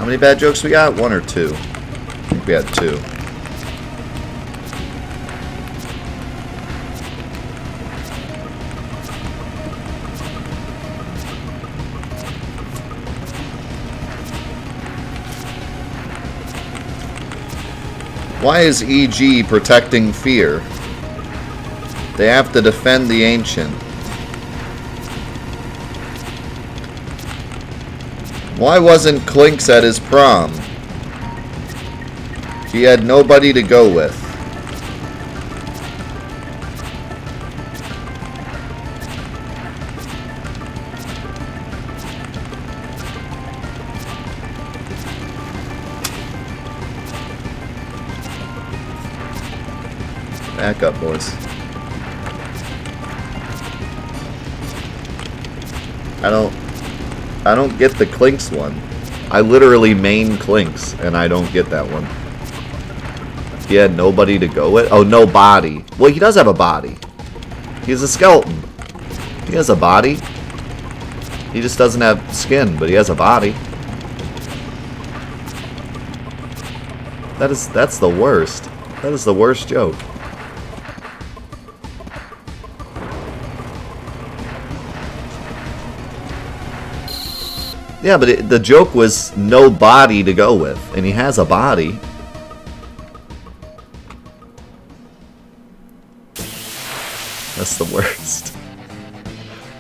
How many bad jokes we got? One or two? I think we had two. Why is EG protecting Fear? They have to defend the Ancient. Why wasn't Clinks at his prom? He had nobody to go with. Back up, boys. I don't get the Clinks one. I literally main Clinks, and I don't get that one. He had nobody to go with? Oh, no body. Well, he does have a body. He's a skeleton. He has a body. He just doesn't have skin, but he has a body. That's the worst. That is the worst joke. Yeah, but the joke was no body to go with, and he has a body. That's the worst.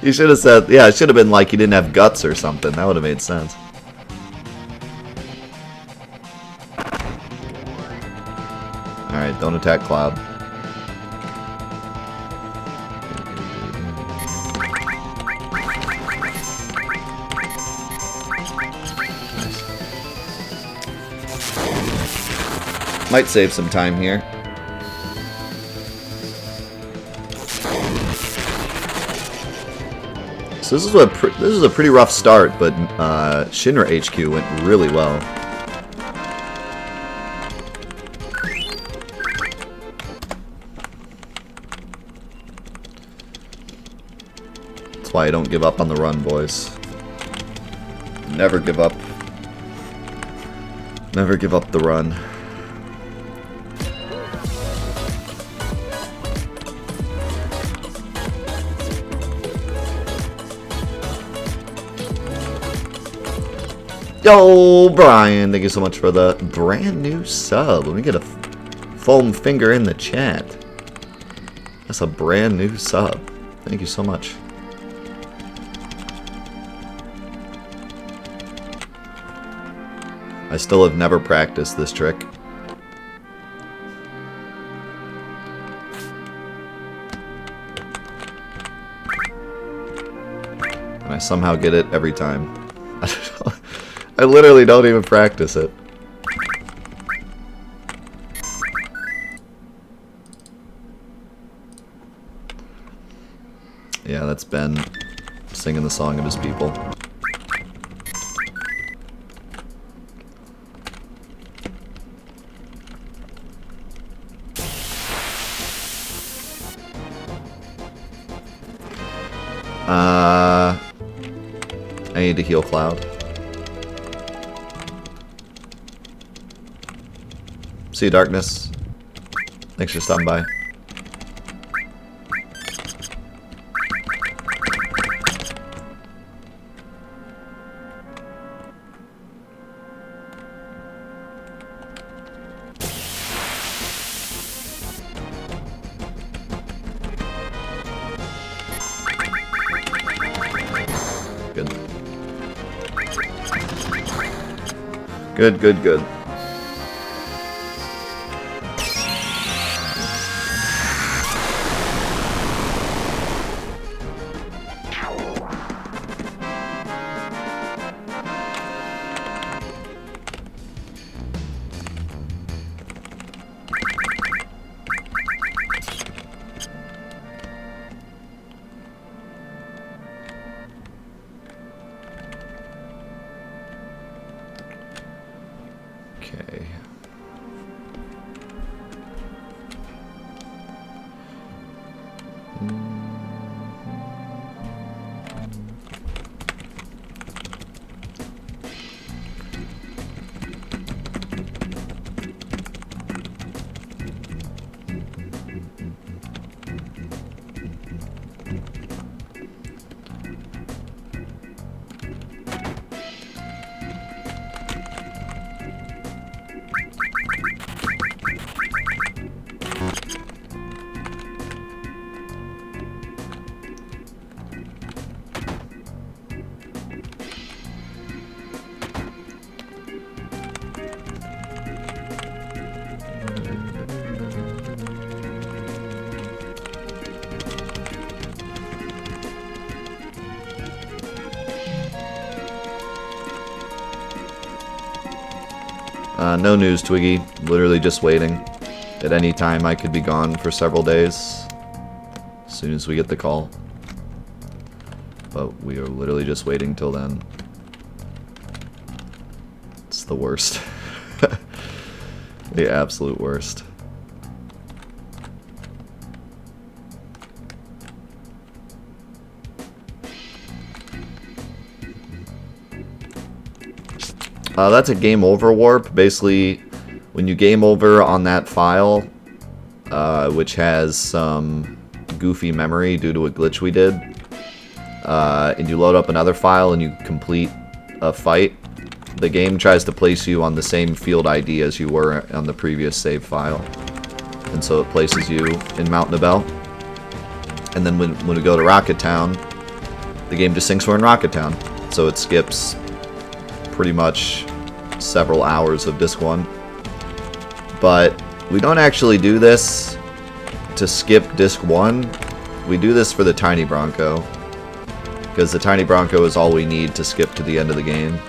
You should have said, yeah, it should have been like he didn't have guts or something. That would have made sense. Alright, don't attack Cloud. Might save some time here. So this is a pretty rough start, but Shinra HQ went really well. That's why I don't give up on the run, boys. Never give up. Never give up the run. Yo, Brian, thank you so much for the brand new sub. Let me get a foam finger in the chat. That's a brand new sub. Thank you so much. I still have never practiced this trick. And I somehow get it every time. I don't know. I literally don't even practice it. Yeah, that's Ben singing the song of his people. I need to heal Cloud. See you, Darkness. Thanks for stopping by. Good. Good. Okay. No news, Twiggy. Literally just waiting. At any time, I could be gone for several days. As soon as we get the call. But we are literally just waiting till then. It's the worst. The absolute worst. That's a game over warp. Basically, when you game over on that file, which has some goofy memory due to a glitch we did, and you load up another file and you complete a fight, the game tries to place you on the same field ID as you were on the previous save file. And so it places you in Mount Nibel. And then when we go to Rocket Town, the game just thinks we're in Rocket Town. So it skips pretty much several hours of Disc 1. But we don't actually do this to skip Disc 1. We do this for the Tiny Bronco. Because the Tiny Bronco is all we need to skip to the end of the game.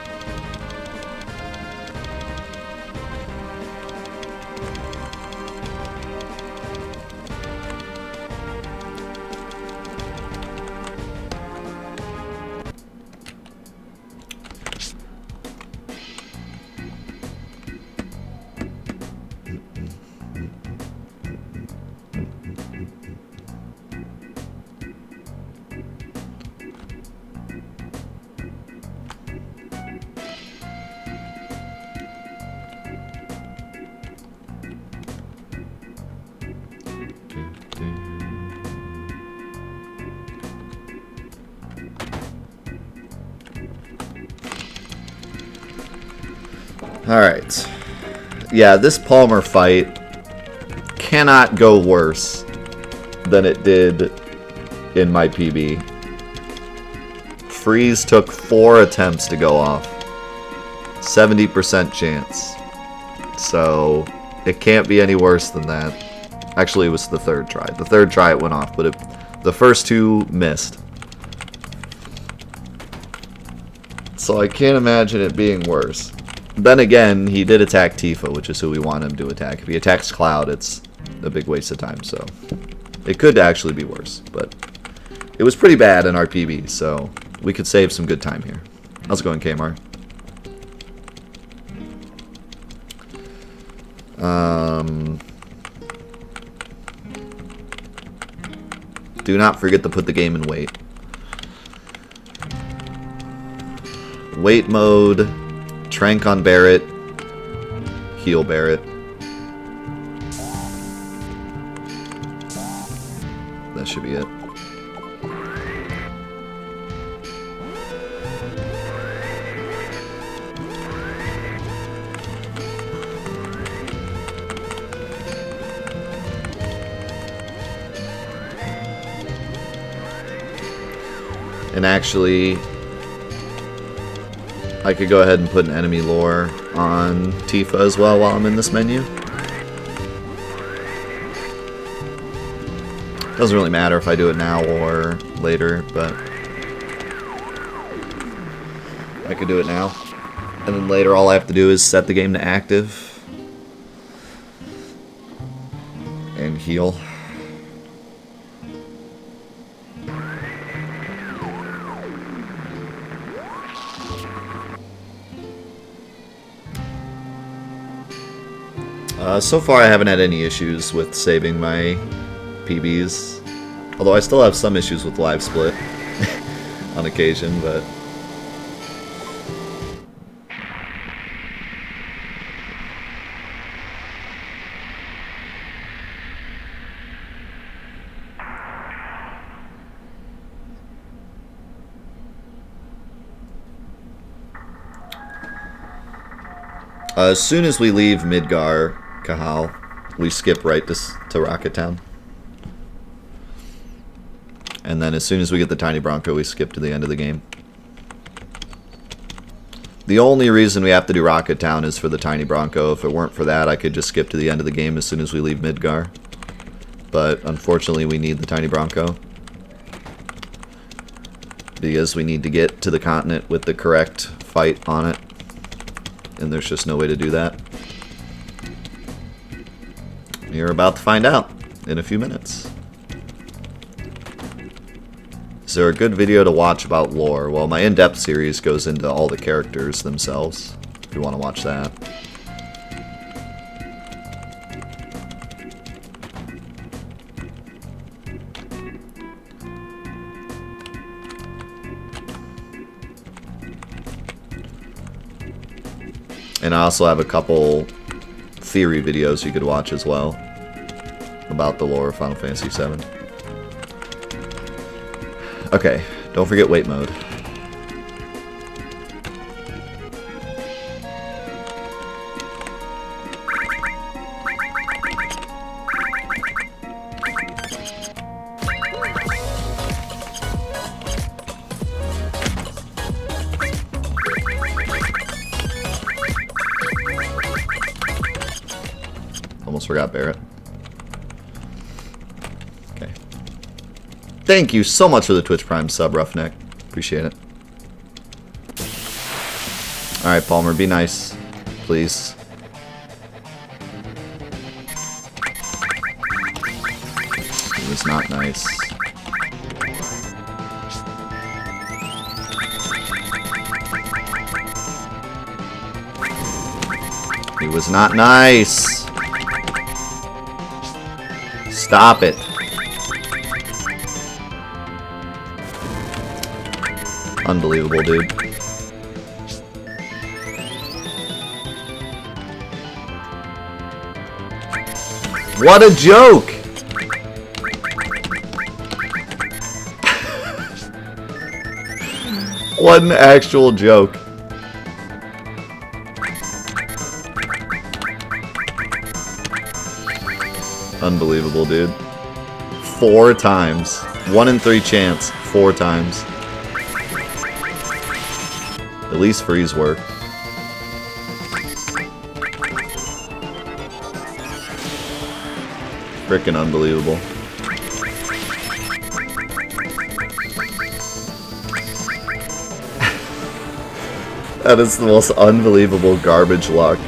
Alright. Yeah, this Palmer fight cannot go worse than it did in my PB. Freeze took 4 attempts to go off. 70% chance. So, it can't be any worse than that. Actually, it was the third try. The third try it went off, but the first 2 missed. So I can't imagine it being worse. Then again, he did attack Tifa, which is who we want him to attack. If he attacks Cloud, it's a big waste of time, so it could actually be worse, but it was pretty bad in our PB, so we could save some good time here. How's it going, Kmart? Do not forget to put the game in wait. Wait mode. Trank on Barret, heal Barret. That should be it. And actually, I could go ahead and put an enemy lore on Tifa as well while I'm in this menu. Doesn't really matter if I do it now or later, but I could do it now. And then later all I have to do is set the game to active and heal. So far I haven't had any issues with saving my PBs, although I still have some issues with live split on occasion, but as soon as we leave Midgar Kahal, we skip right to Rocket Town. And then as soon as we get the Tiny Bronco, we skip to the end of the game. The only reason we have to do Rocket Town is for the Tiny Bronco. If it weren't for that, I could just skip to the end of the game as soon as we leave Midgar. But unfortunately, we need the Tiny Bronco, because we need to get to the continent with the correct fight on it. And there's just no way to do that. You're about to find out in a few minutes. Is there a good video to watch about lore? Well, my in-depth series goes into all the characters themselves, if you want to watch that. And I also have a couple theory videos you could watch as well about the lore of Final Fantasy VII. Okay, don't forget wait mode. Almost forgot Barrett. Okay. Thank you so much for the Twitch Prime sub, Roughneck. Appreciate it. Alright, Palmer, be nice. Please. It was not nice. It was not nice. Stop it. Unbelievable, dude. What a joke! What an actual joke. Unbelievable, dude. 4 times. 1 in 3 chance. 4 times. At least freeze work. Frickin' unbelievable. That is the most unbelievable garbage luck.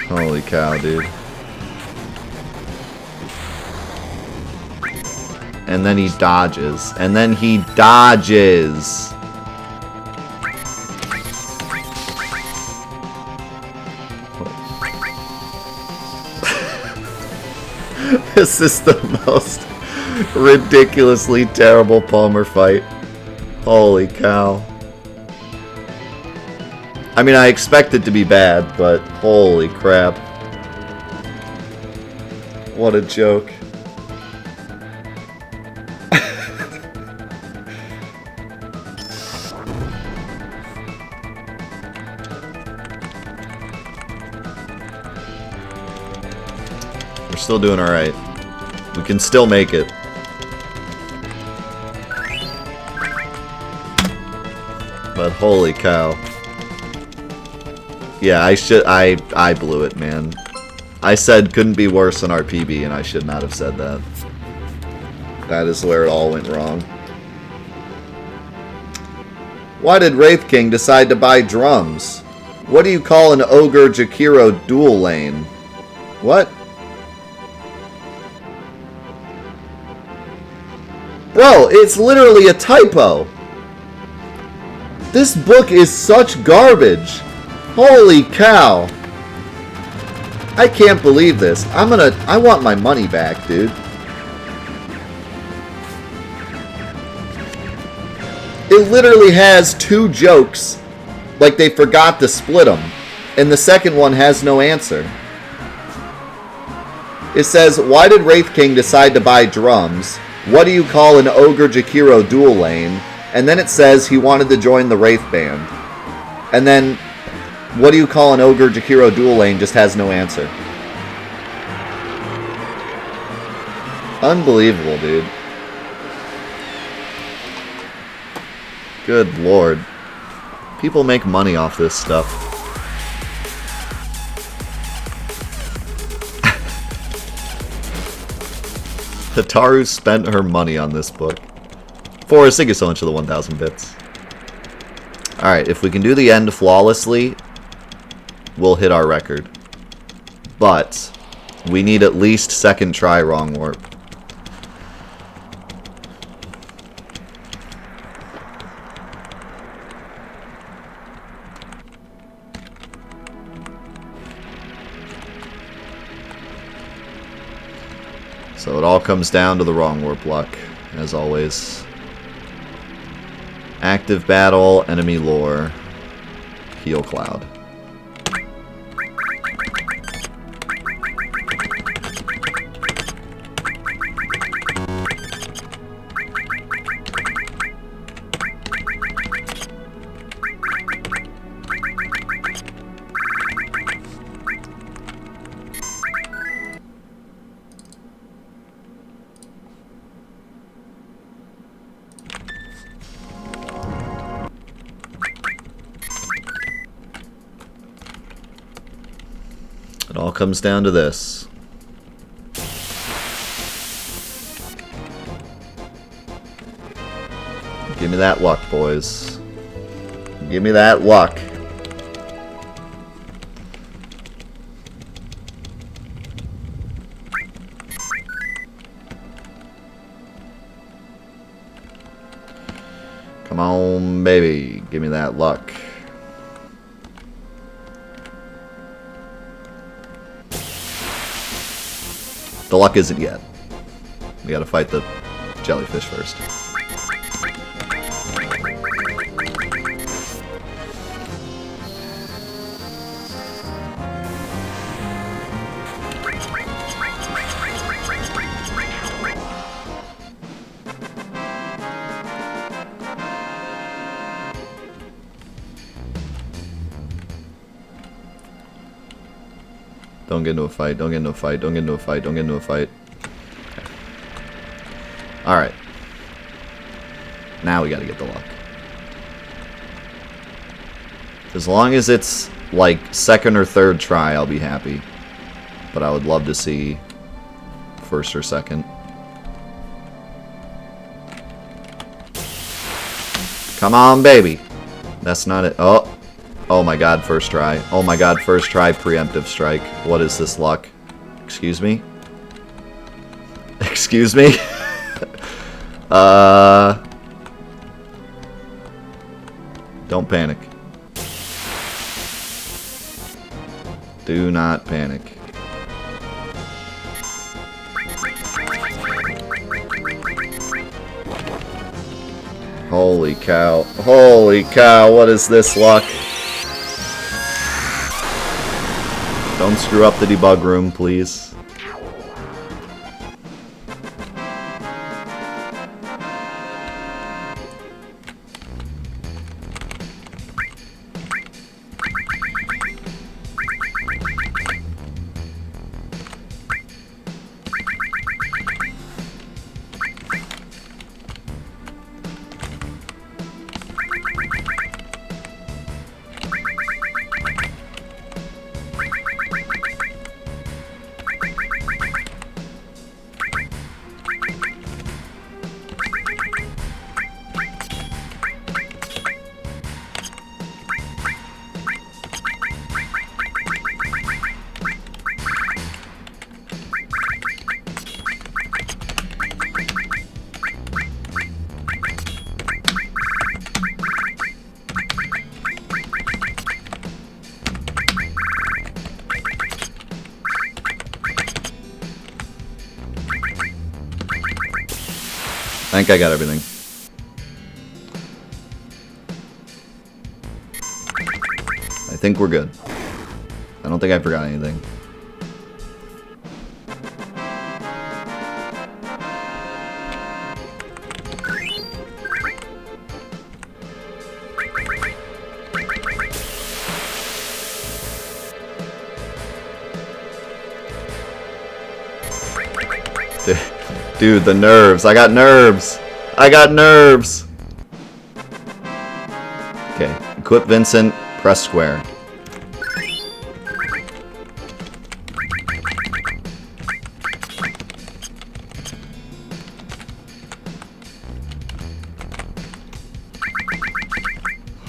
Holy cow, dude. And then he dodges. And then he dodges. This is the most ridiculously terrible Palmer fight. Holy cow. I mean, I expect it to be bad, but holy crap. What a joke. We're still doing alright. We can still make it. But holy cow. Yeah, I blew it, man. I said couldn't be worse than our PB, and I should not have said that. That is where it all went wrong. Why did Wraith King decide to buy drums? What do you call an Ogre Jakiro dual lane? What? Bro, it's literally a typo. This book is such garbage. Holy cow. I can't believe this. I want my money back, dude. It literally has 2 jokes, like they forgot to split them, and the second one has no answer. It says, why did Wraith King decide to buy drums? What do you call an Ogre Jakiro dual lane? And then it says he wanted to join the Wraith Band. And then, what do you call an Ogre Jakiro dual lane just has no answer. Unbelievable, dude. Good lord. People make money off this stuff. Hitaru spent her money on this book. Forrest, thank you so much for the 1,000 bits. Alright, if we can do the end flawlessly, we'll hit our record. But we need at least second try wrong warp. So it all comes down to the wrong warp luck, as always. Active battle, enemy lore, heal cloud. It all comes down to this. Give me that luck, boys. Give me that luck. Come on, baby. Give me that luck. The luck isn't yet. We gotta fight the jellyfish first. Don't get into a fight, don't get into a fight, don't get into a fight, don't get into a fight. Okay. Alright. Now we gotta get the luck. As long as it's like second or third try, I'll be happy. But I would love to see first or second. Come on, baby. That's not it. Oh. Oh my god, first try. Oh my god, first try, preemptive strike. What is this luck? Excuse me? Excuse me? Don't panic. Do not panic. Holy cow. Holy cow, what is this luck? Don't screw up the debug room, please. I think I got everything. I think we're good. I don't think I forgot anything. Dude, the nerves. I got nerves. I got nerves. Equip Vincent, press square.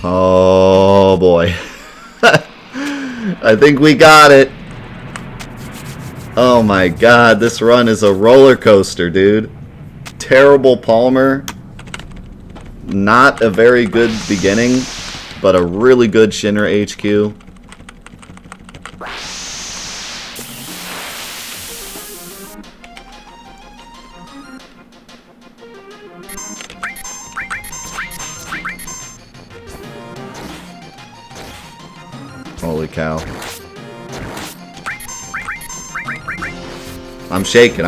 Oh boy. I think we got it. Oh my god, this run is a roller coaster, dude. Terrible Palmer. Not a very good beginning, but a really good Shinra HQ. Holy cow. I'm shaking,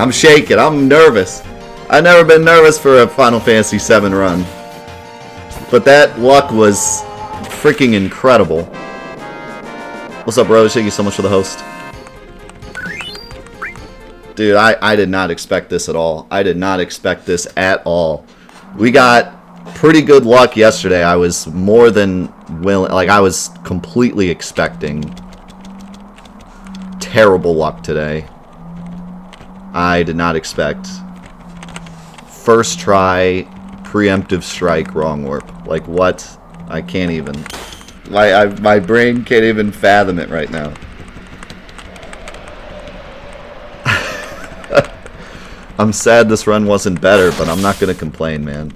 I'm nervous. I've never been nervous for a Final Fantasy VII run. But that luck was freaking incredible. What's up, bro? Thank you so much for the host. Dude, I did not expect this at all. I did not expect this at all. We got pretty good luck yesterday. I was more than willing, like I was completely expecting terrible luck today. I did not expect. First try, preemptive strike, wrong warp. Like what? I can't even. My brain can't even fathom it right now. I'm sad this run wasn't better, but I'm not gonna complain, man.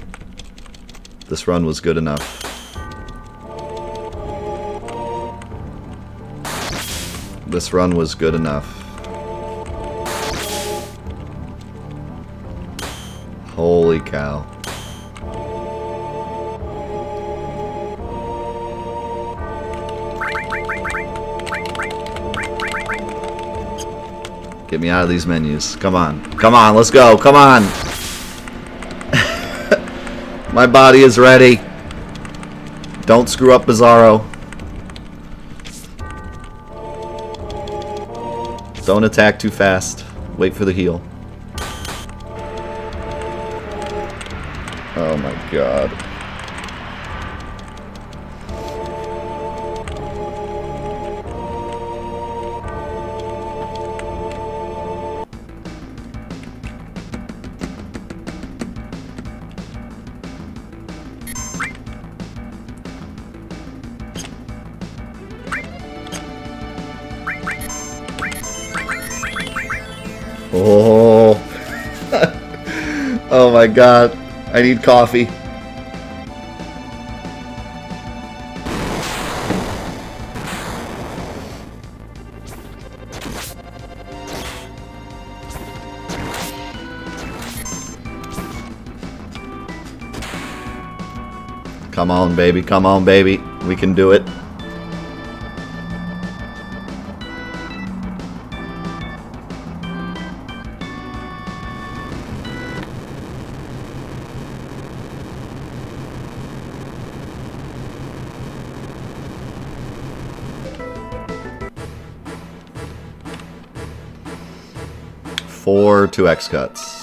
This run was good enough. This run was good enough. Holy cow. Get me out of these menus. Come on. Come on, let's go. Come on. My body is ready. Don't screw up Bizarro. Don't attack too fast. Wait for the heal. Oh my god. Oh. Oh my god. I need coffee. Come on, baby. Come on, baby. We can do it. Four 2x cuts.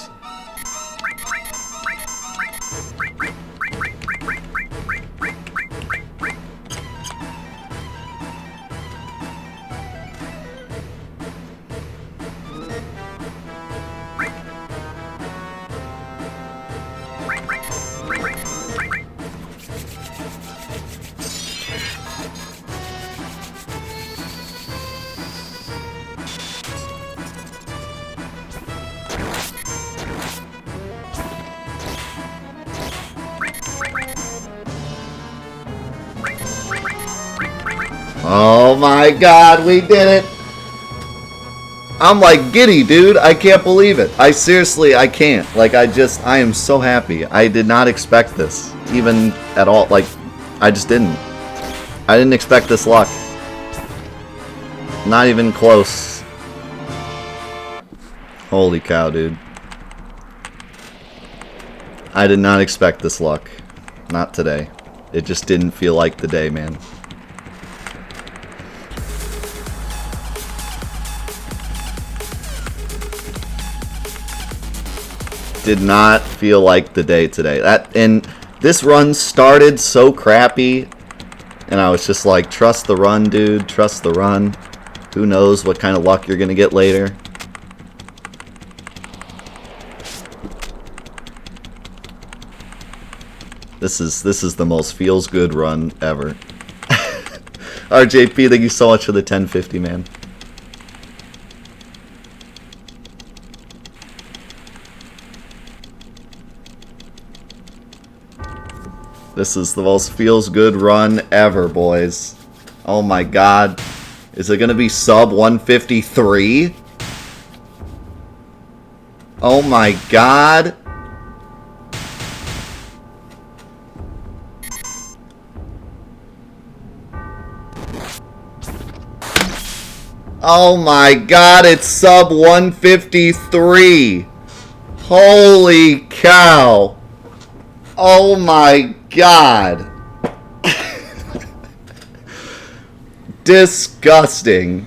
Oh my god, we did it! I'm like giddy, dude. I can't believe it. I seriously, I can't. Like, I am so happy. I did not expect this, even at all. Like, I just didn't. I didn't expect this luck. Not even close. Holy cow, dude. I did not expect this luck. Not today. It just didn't feel like the day, man. Did not feel like the day today. And this run started so crappy, And I was just like, trust the run, dude. Trust the run. Who knows what kind of luck you're going to get later. This is the most feels good run ever. RJP, thank you so much for the 1050, man. This is the most feels good run ever, boys. Oh my god. Is it gonna be sub 153? Oh my god. Oh my god, it's sub 153. Holy cow. Oh my god. Disgusting.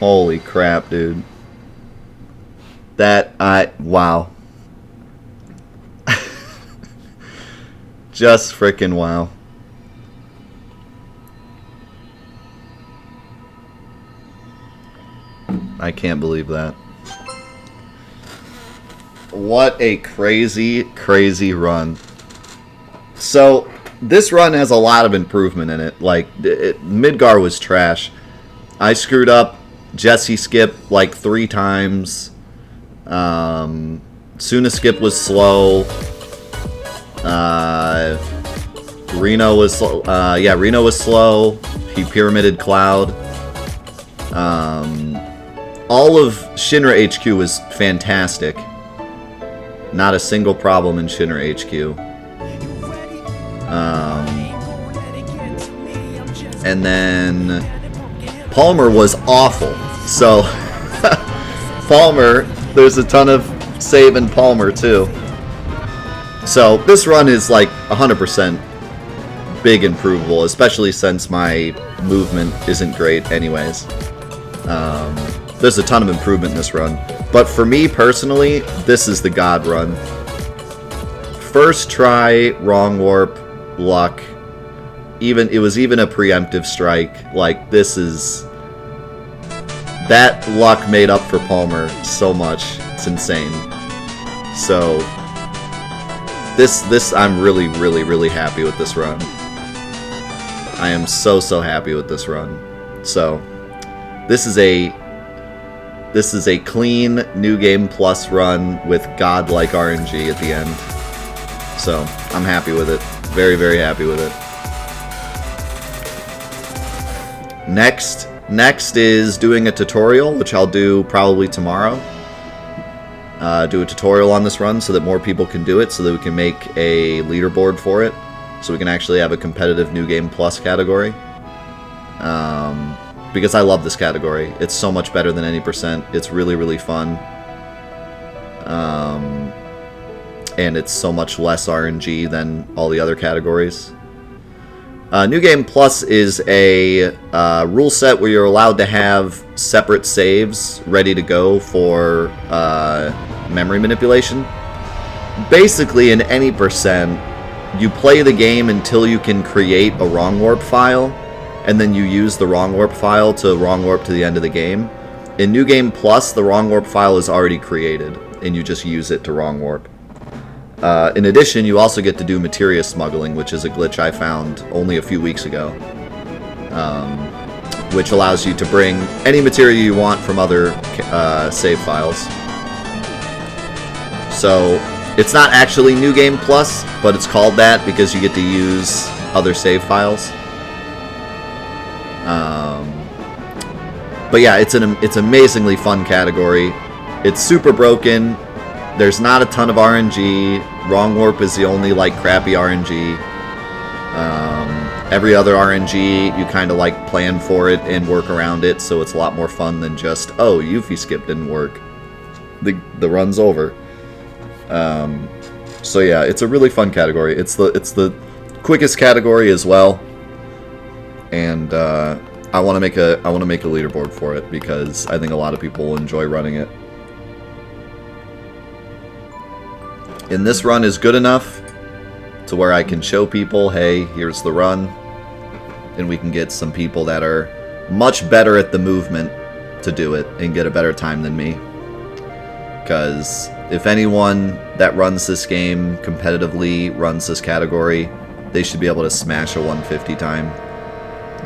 Holy crap, dude. Wow. Just freaking wow. I can't believe that. What a crazy, crazy run. So, this run has a lot of improvement in it. Like, Midgar was trash. I screwed up Jesse skip like 3 times. Suna skip was slow. Reno was Reno was slow. He pyramided Cloud. All of Shinra HQ was fantastic. Not a single problem in Shinra HQ. And then Palmer was awful. So Palmer, there's a ton of save in Palmer too. So this run is like 100% big improvable, especially since my movement isn't great anyways. There's a ton of improvement in this run. But for me personally, this is the God run. First try, wrong warp, luck. It was even a preemptive strike. Like, this is... That luck made up for Palmer so much. It's insane. So, this I'm really, really, really happy with this run. I am so, so happy with this run. So, this is a clean New Game Plus run with godlike RNG at the end. So, I'm happy with it. Very, very happy with it. Next is doing a tutorial, which I'll do probably tomorrow. Do a tutorial on this run so that more people can do it, so that we can make a leaderboard for it, so we can actually have a competitive New Game Plus category. Because I love this category. It's so much better than any percent. It's really, really fun. And it's so much less RNG than all the other categories. New Game Plus is a rule set where you're allowed to have separate saves ready to go for memory manipulation. Basically, in any percent, you play the game until you can create a wrong warp file, and then you use the wrong warp file to wrong warp to the end of the game. In New Game Plus, the wrong warp file is already created, and you just use it to wrong warp. In addition, you also get to do materia smuggling, which is a glitch I found only a few weeks ago, which allows you to bring any materia you want from other save files. So, it's not actually New Game Plus, but it's called that because you get to use other save files. But yeah, it's an amazingly fun category. It's super broken. There's not a ton of RNG. Wrong warp is the only like crappy RNG. Every other RNG you kind of like plan for it and work around it, so it's a lot more fun than just, oh, Yuffie skip didn't work, the run's over. So yeah, it's a really fun category. It's the quickest category as well, and I want to make a leaderboard for it because I think a lot of people will enjoy running it. And this run is good enough to where I can show people, hey, here's the run, and we can get some people that are much better at the movement to do it and get a better time than me. Because if anyone that runs this game competitively, runs this category, they should be able to smash a 150 time,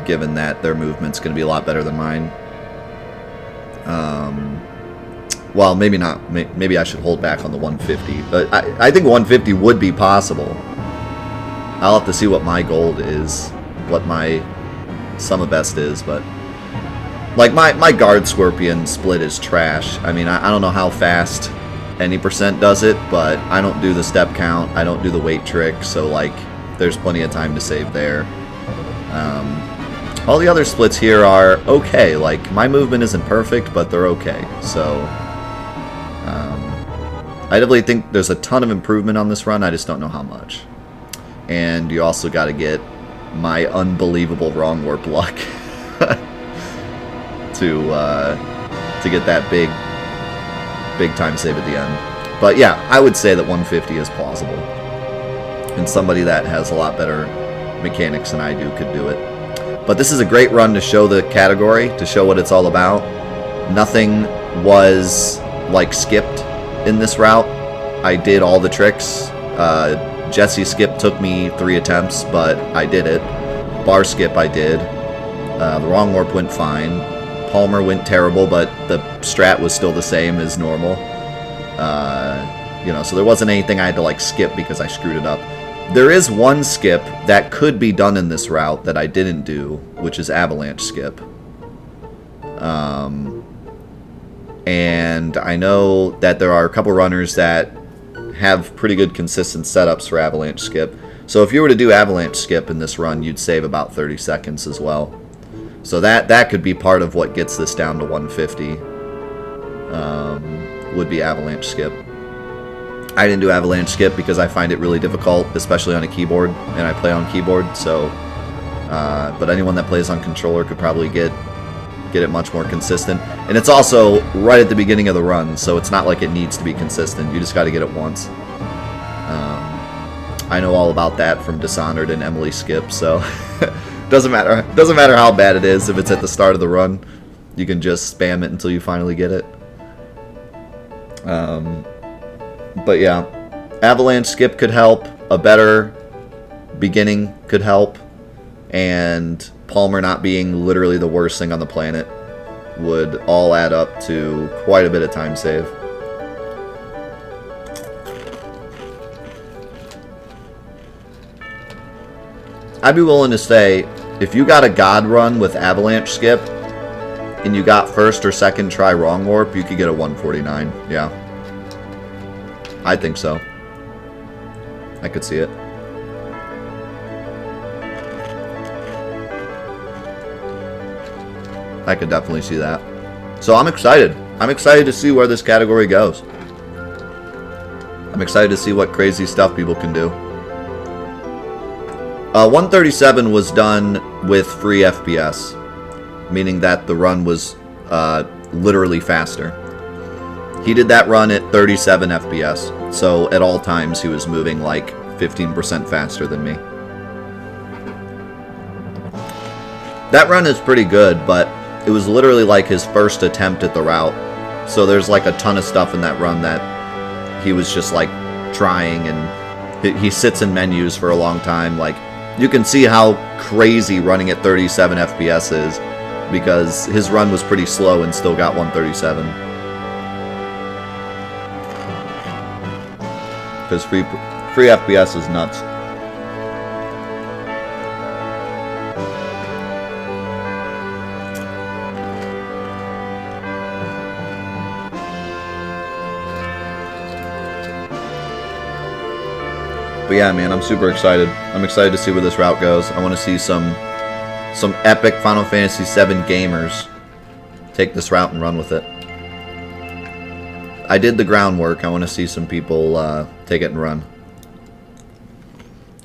given that their movement's going to be a lot better than mine. Well, maybe not. Maybe I should hold back on the 150. But I think 150 would be possible. I'll have to see what my gold is, what my sum of best is, but... Like, my guard scorpion split is trash. I mean, I don't know how fast any percent does it, but I don't do the step count, I don't do the weight trick, so, like, there's plenty of time to save there. All the other splits here are okay. Like, my movement isn't perfect, but they're okay. So, I definitely think there's a ton of improvement on this run, I just don't know how much. And you also got to get my unbelievable wrong warp luck to get that big time save at the end. But yeah, I would say that 150 is plausible. And somebody that has a lot better mechanics than I do could do it. But this is a great run to show the category, to show what it's all about. Nothing was, like, skipped in this route. I did all the tricks. Jesse skip took me 3 attempts, but I did it. Bar skip I did. The wrong warp went fine. Palmer went terrible, but the strat was still the same as normal. You know, so there wasn't anything I had to, like, skip because I screwed it up. There is one skip that could be done in this route that I didn't do, which is avalanche skip. And I know that there are a couple runners that have pretty good consistent setups for avalanche skip. So if you were to do avalanche skip in this run, you'd save about 30 seconds as well. So that could be part of what gets this down to 150. Would be avalanche skip. I didn't do avalanche skip because I find it really difficult, especially on a keyboard, and I play on keyboard. So, but anyone that plays on controller could probably get it much more consistent. And it's also right at the beginning of the run, so it's not like it needs to be consistent. You just got to get it once. I know all about that from Dishonored and Emily Skip, so doesn't matter how bad it is. If it's at the start of the run, you can just spam it until you finally get it. But yeah, avalanche skip could help. A better beginning could help, and Palmer not being literally the worst thing on the planet would all add up to quite a bit of time save. I'd be willing to say, if you got a god run with avalanche skip, and you got first or second try wrong warp, you could get a 149. Yeah. I think so. I could see it. I could definitely see that. So I'm excited. I'm excited to see where this category goes. I'm excited to see what crazy stuff people can do. 137 was done with free FPS, meaning that the run was literally faster. He did that run at 37 FPS, so at all times he was moving like 15% faster than me. That run is pretty good, but it was literally like his first attempt at the route. So there's like a ton of stuff in that run that he was just like trying, and he sits in menus for a long time. Like, you can see how crazy running at 37 FPS is, because his run was pretty slow and still got 137. Because free FPS is nuts. But yeah, man, I'm super excited. I'm excited to see where this route goes. I want to see some epic Final Fantasy VII gamers take this route and run with it. I did the groundwork. I want to see some people take it and run.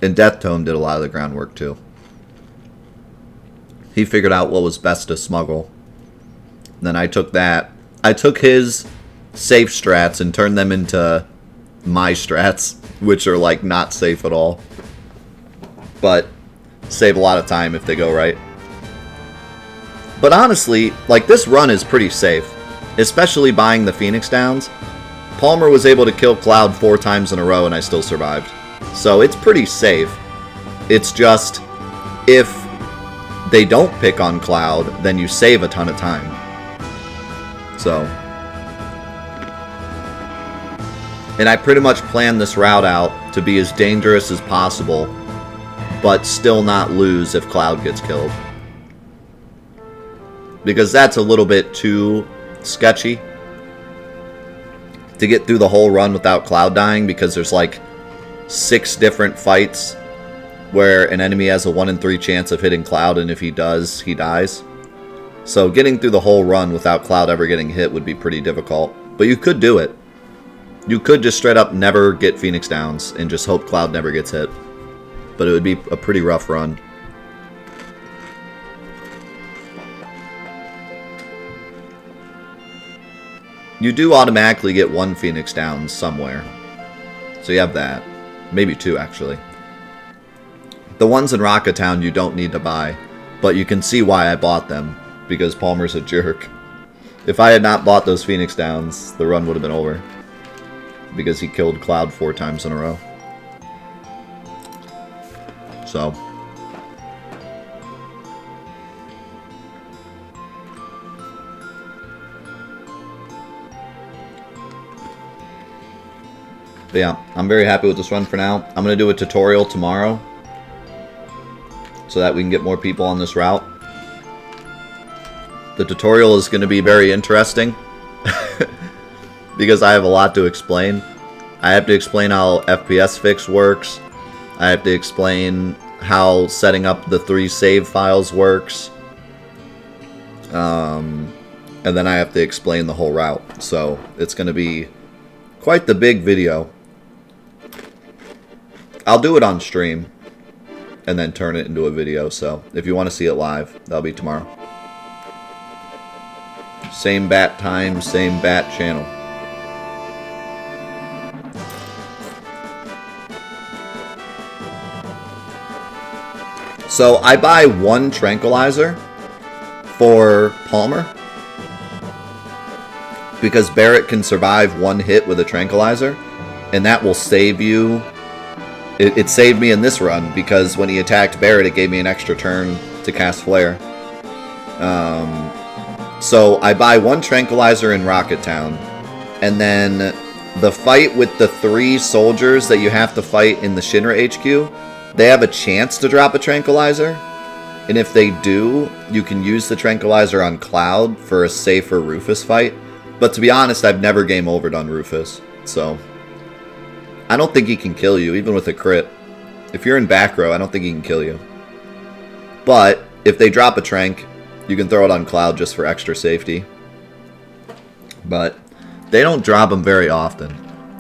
And Death Tome did a lot of the groundwork too. He figured out what was best to smuggle. Then I took that. I took his safe strats and turned them into my strats, which are like not safe at all. but save a lot of time if they go right. But honestly, like, this run is pretty safe, especially buying the Phoenix Downs. Palmer was able to kill Cloud 4 times in a row and I still survived. So it's pretty safe. It's just, if they don't pick on Cloud, then you save a ton of time. So. And I pretty much planned this route out to be as dangerous as possible, but still not lose if Cloud gets killed. Because that's a little bit too sketchy to get through the whole run without Cloud dying, because there's like 6 different fights where an enemy has a 1 in 3 chance of hitting Cloud, and if he does, he dies. So getting through the whole run without Cloud ever getting hit would be pretty difficult. But you could do it. You could just straight up never get Phoenix Downs and just hope Cloud never gets hit. But it would be a pretty rough run. You do automatically get 1 Phoenix Downs somewhere. So you have that. Maybe 2, actually. The ones in Rocket Town you don't need to buy. But you can see why I bought them. Because Palmer's a jerk. If I had not bought those Phoenix Downs, the run would have been over. Because he killed Cloud 4 times in a row. So. But yeah, I'm very happy with this run for now. I'm going to do a tutorial tomorrow, so that we can get more people on this route. The tutorial is going to be very interesting, because I have a lot to explain. I have to explain how FPS Fix works. I have to explain how setting up the 3 save files works. And then I have to explain the whole route. So it's going to be quite the big video. I'll do it on stream and then turn it into a video. So if you want to see it live, that'll be tomorrow. Same bat time, same bat channel. So I buy 1 tranquilizer for Palmer, because Barrett can survive 1 hit with a tranquilizer, and that will save you. It saved me in this run, because when he attacked Barrett, it gave me an extra turn to cast Flare. So I buy 1 tranquilizer in Rocket Town, and then the fight with the 3 soldiers that you have to fight in the Shinra HQ, they have a chance to drop a tranquilizer, and if they do, you can use the tranquilizer on Cloud for a safer Rufus fight. But to be honest, I've never game overed on Rufus, so I don't think he can kill you, even with a crit. If you're in back row, I don't think he can kill you. But if they drop a trank, you can throw it on Cloud just for extra safety. But they don't drop them very often.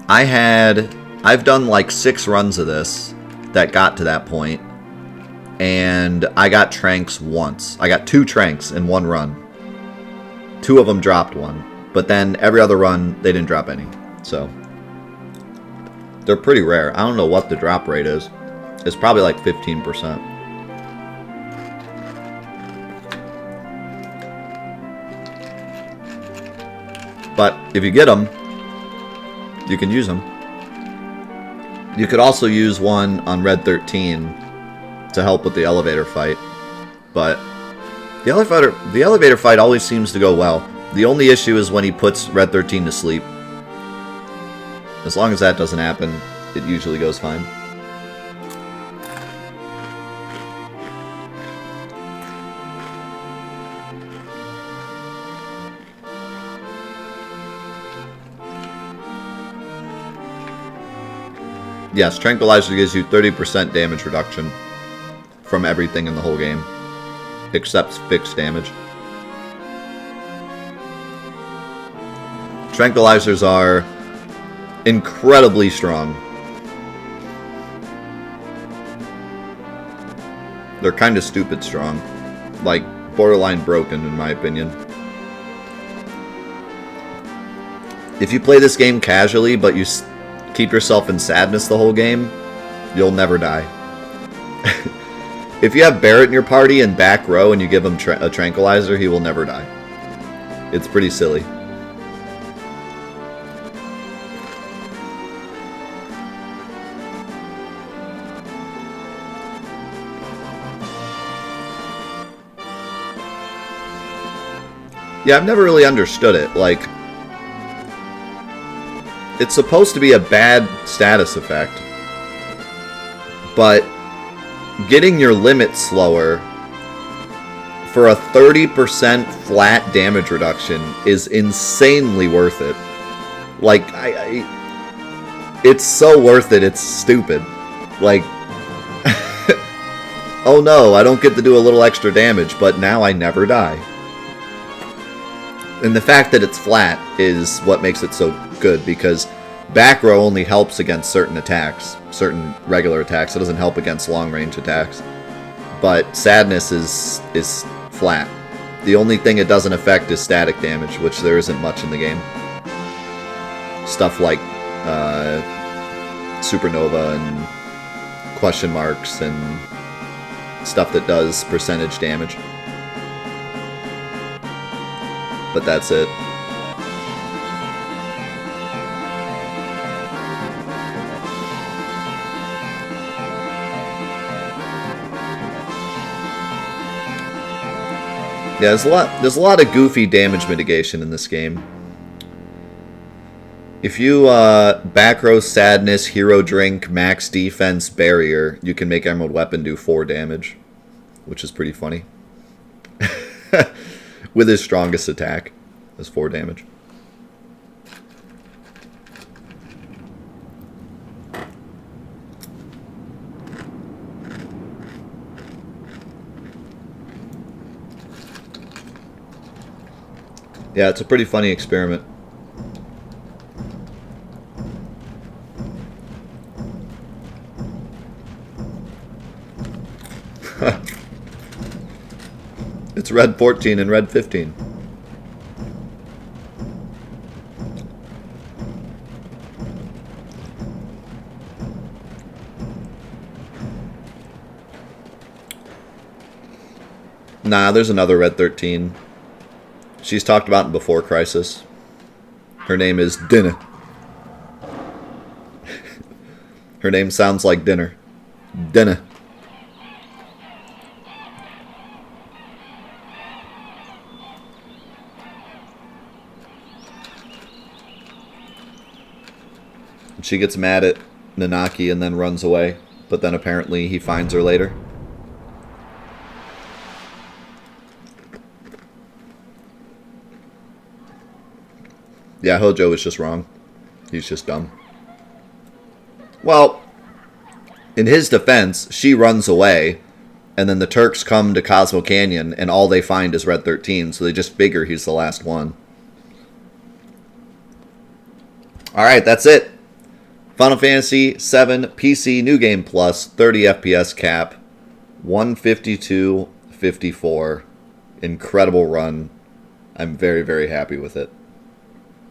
I've done like 6 runs of this that got to that point, and I got tranks once. I got 2 tranks in 1 run. 2 of them dropped 1, but then every other run they didn't drop any. So they're pretty rare. I don't know what the drop rate is. It's probably like 15%. But if you get them, you can use them. You could also use one on Red 13 to help with the elevator fight. But the elevator fight always seems to go well. The only issue is when he puts Red 13 to sleep. As long as that doesn't happen, it usually goes fine. Yes, Tranquilizer gives you 30% damage reduction from everything in the whole game, except fixed damage. Tranquilizers are incredibly strong. They're kind of stupid strong. Like, borderline broken, in my opinion. If you play this game casually, but you keep yourself in sadness the whole game, you'll never die. If you have Barret in your party in back row and you give him a tranquilizer, he will never die. It's pretty silly. Yeah, I've never really understood it. Like, it's supposed to be a bad status effect, but getting your limit slower for a 30% flat damage reduction is insanely worth it. Like, it's so worth it, it's stupid. Like, oh no, I don't get to do a little extra damage, but now I never die. And the fact that it's flat is what makes it so good, because back row only helps against certain attacks, certain regular attacks. It doesn't help against long-range attacks. But Sadness is flat. The only thing it doesn't affect is static damage, which there isn't much in the game. Stuff like Supernova and question marks and stuff that does percentage damage. But that's it. Yeah, there's a lot of goofy damage mitigation in this game. If you back row Sadness, Hero Drink, Max Defense, Barrier, you can make Emerald Weapon do 4 damage, which is pretty funny. With his strongest attack, is 4 damage. Yeah, it's a pretty funny experiment. It's red 14 and red 15. Nah, there's another red 13. She's talked about in Before Crisis. Her name is Dinner. Her name sounds like dinner. Dinner. She gets mad at Nanaki and then runs away, but then apparently he finds her later. Yeah, Hojo is just wrong. He's just dumb. Well, in his defense, she runs away, and then the Turks come to Cosmo Canyon, and all they find is Red 13, so they just figure he's the last one. Alright, that's it. Final Fantasy VII PC New Game Plus, 30 FPS cap, 152.54. Incredible run. I'm very, very happy with it.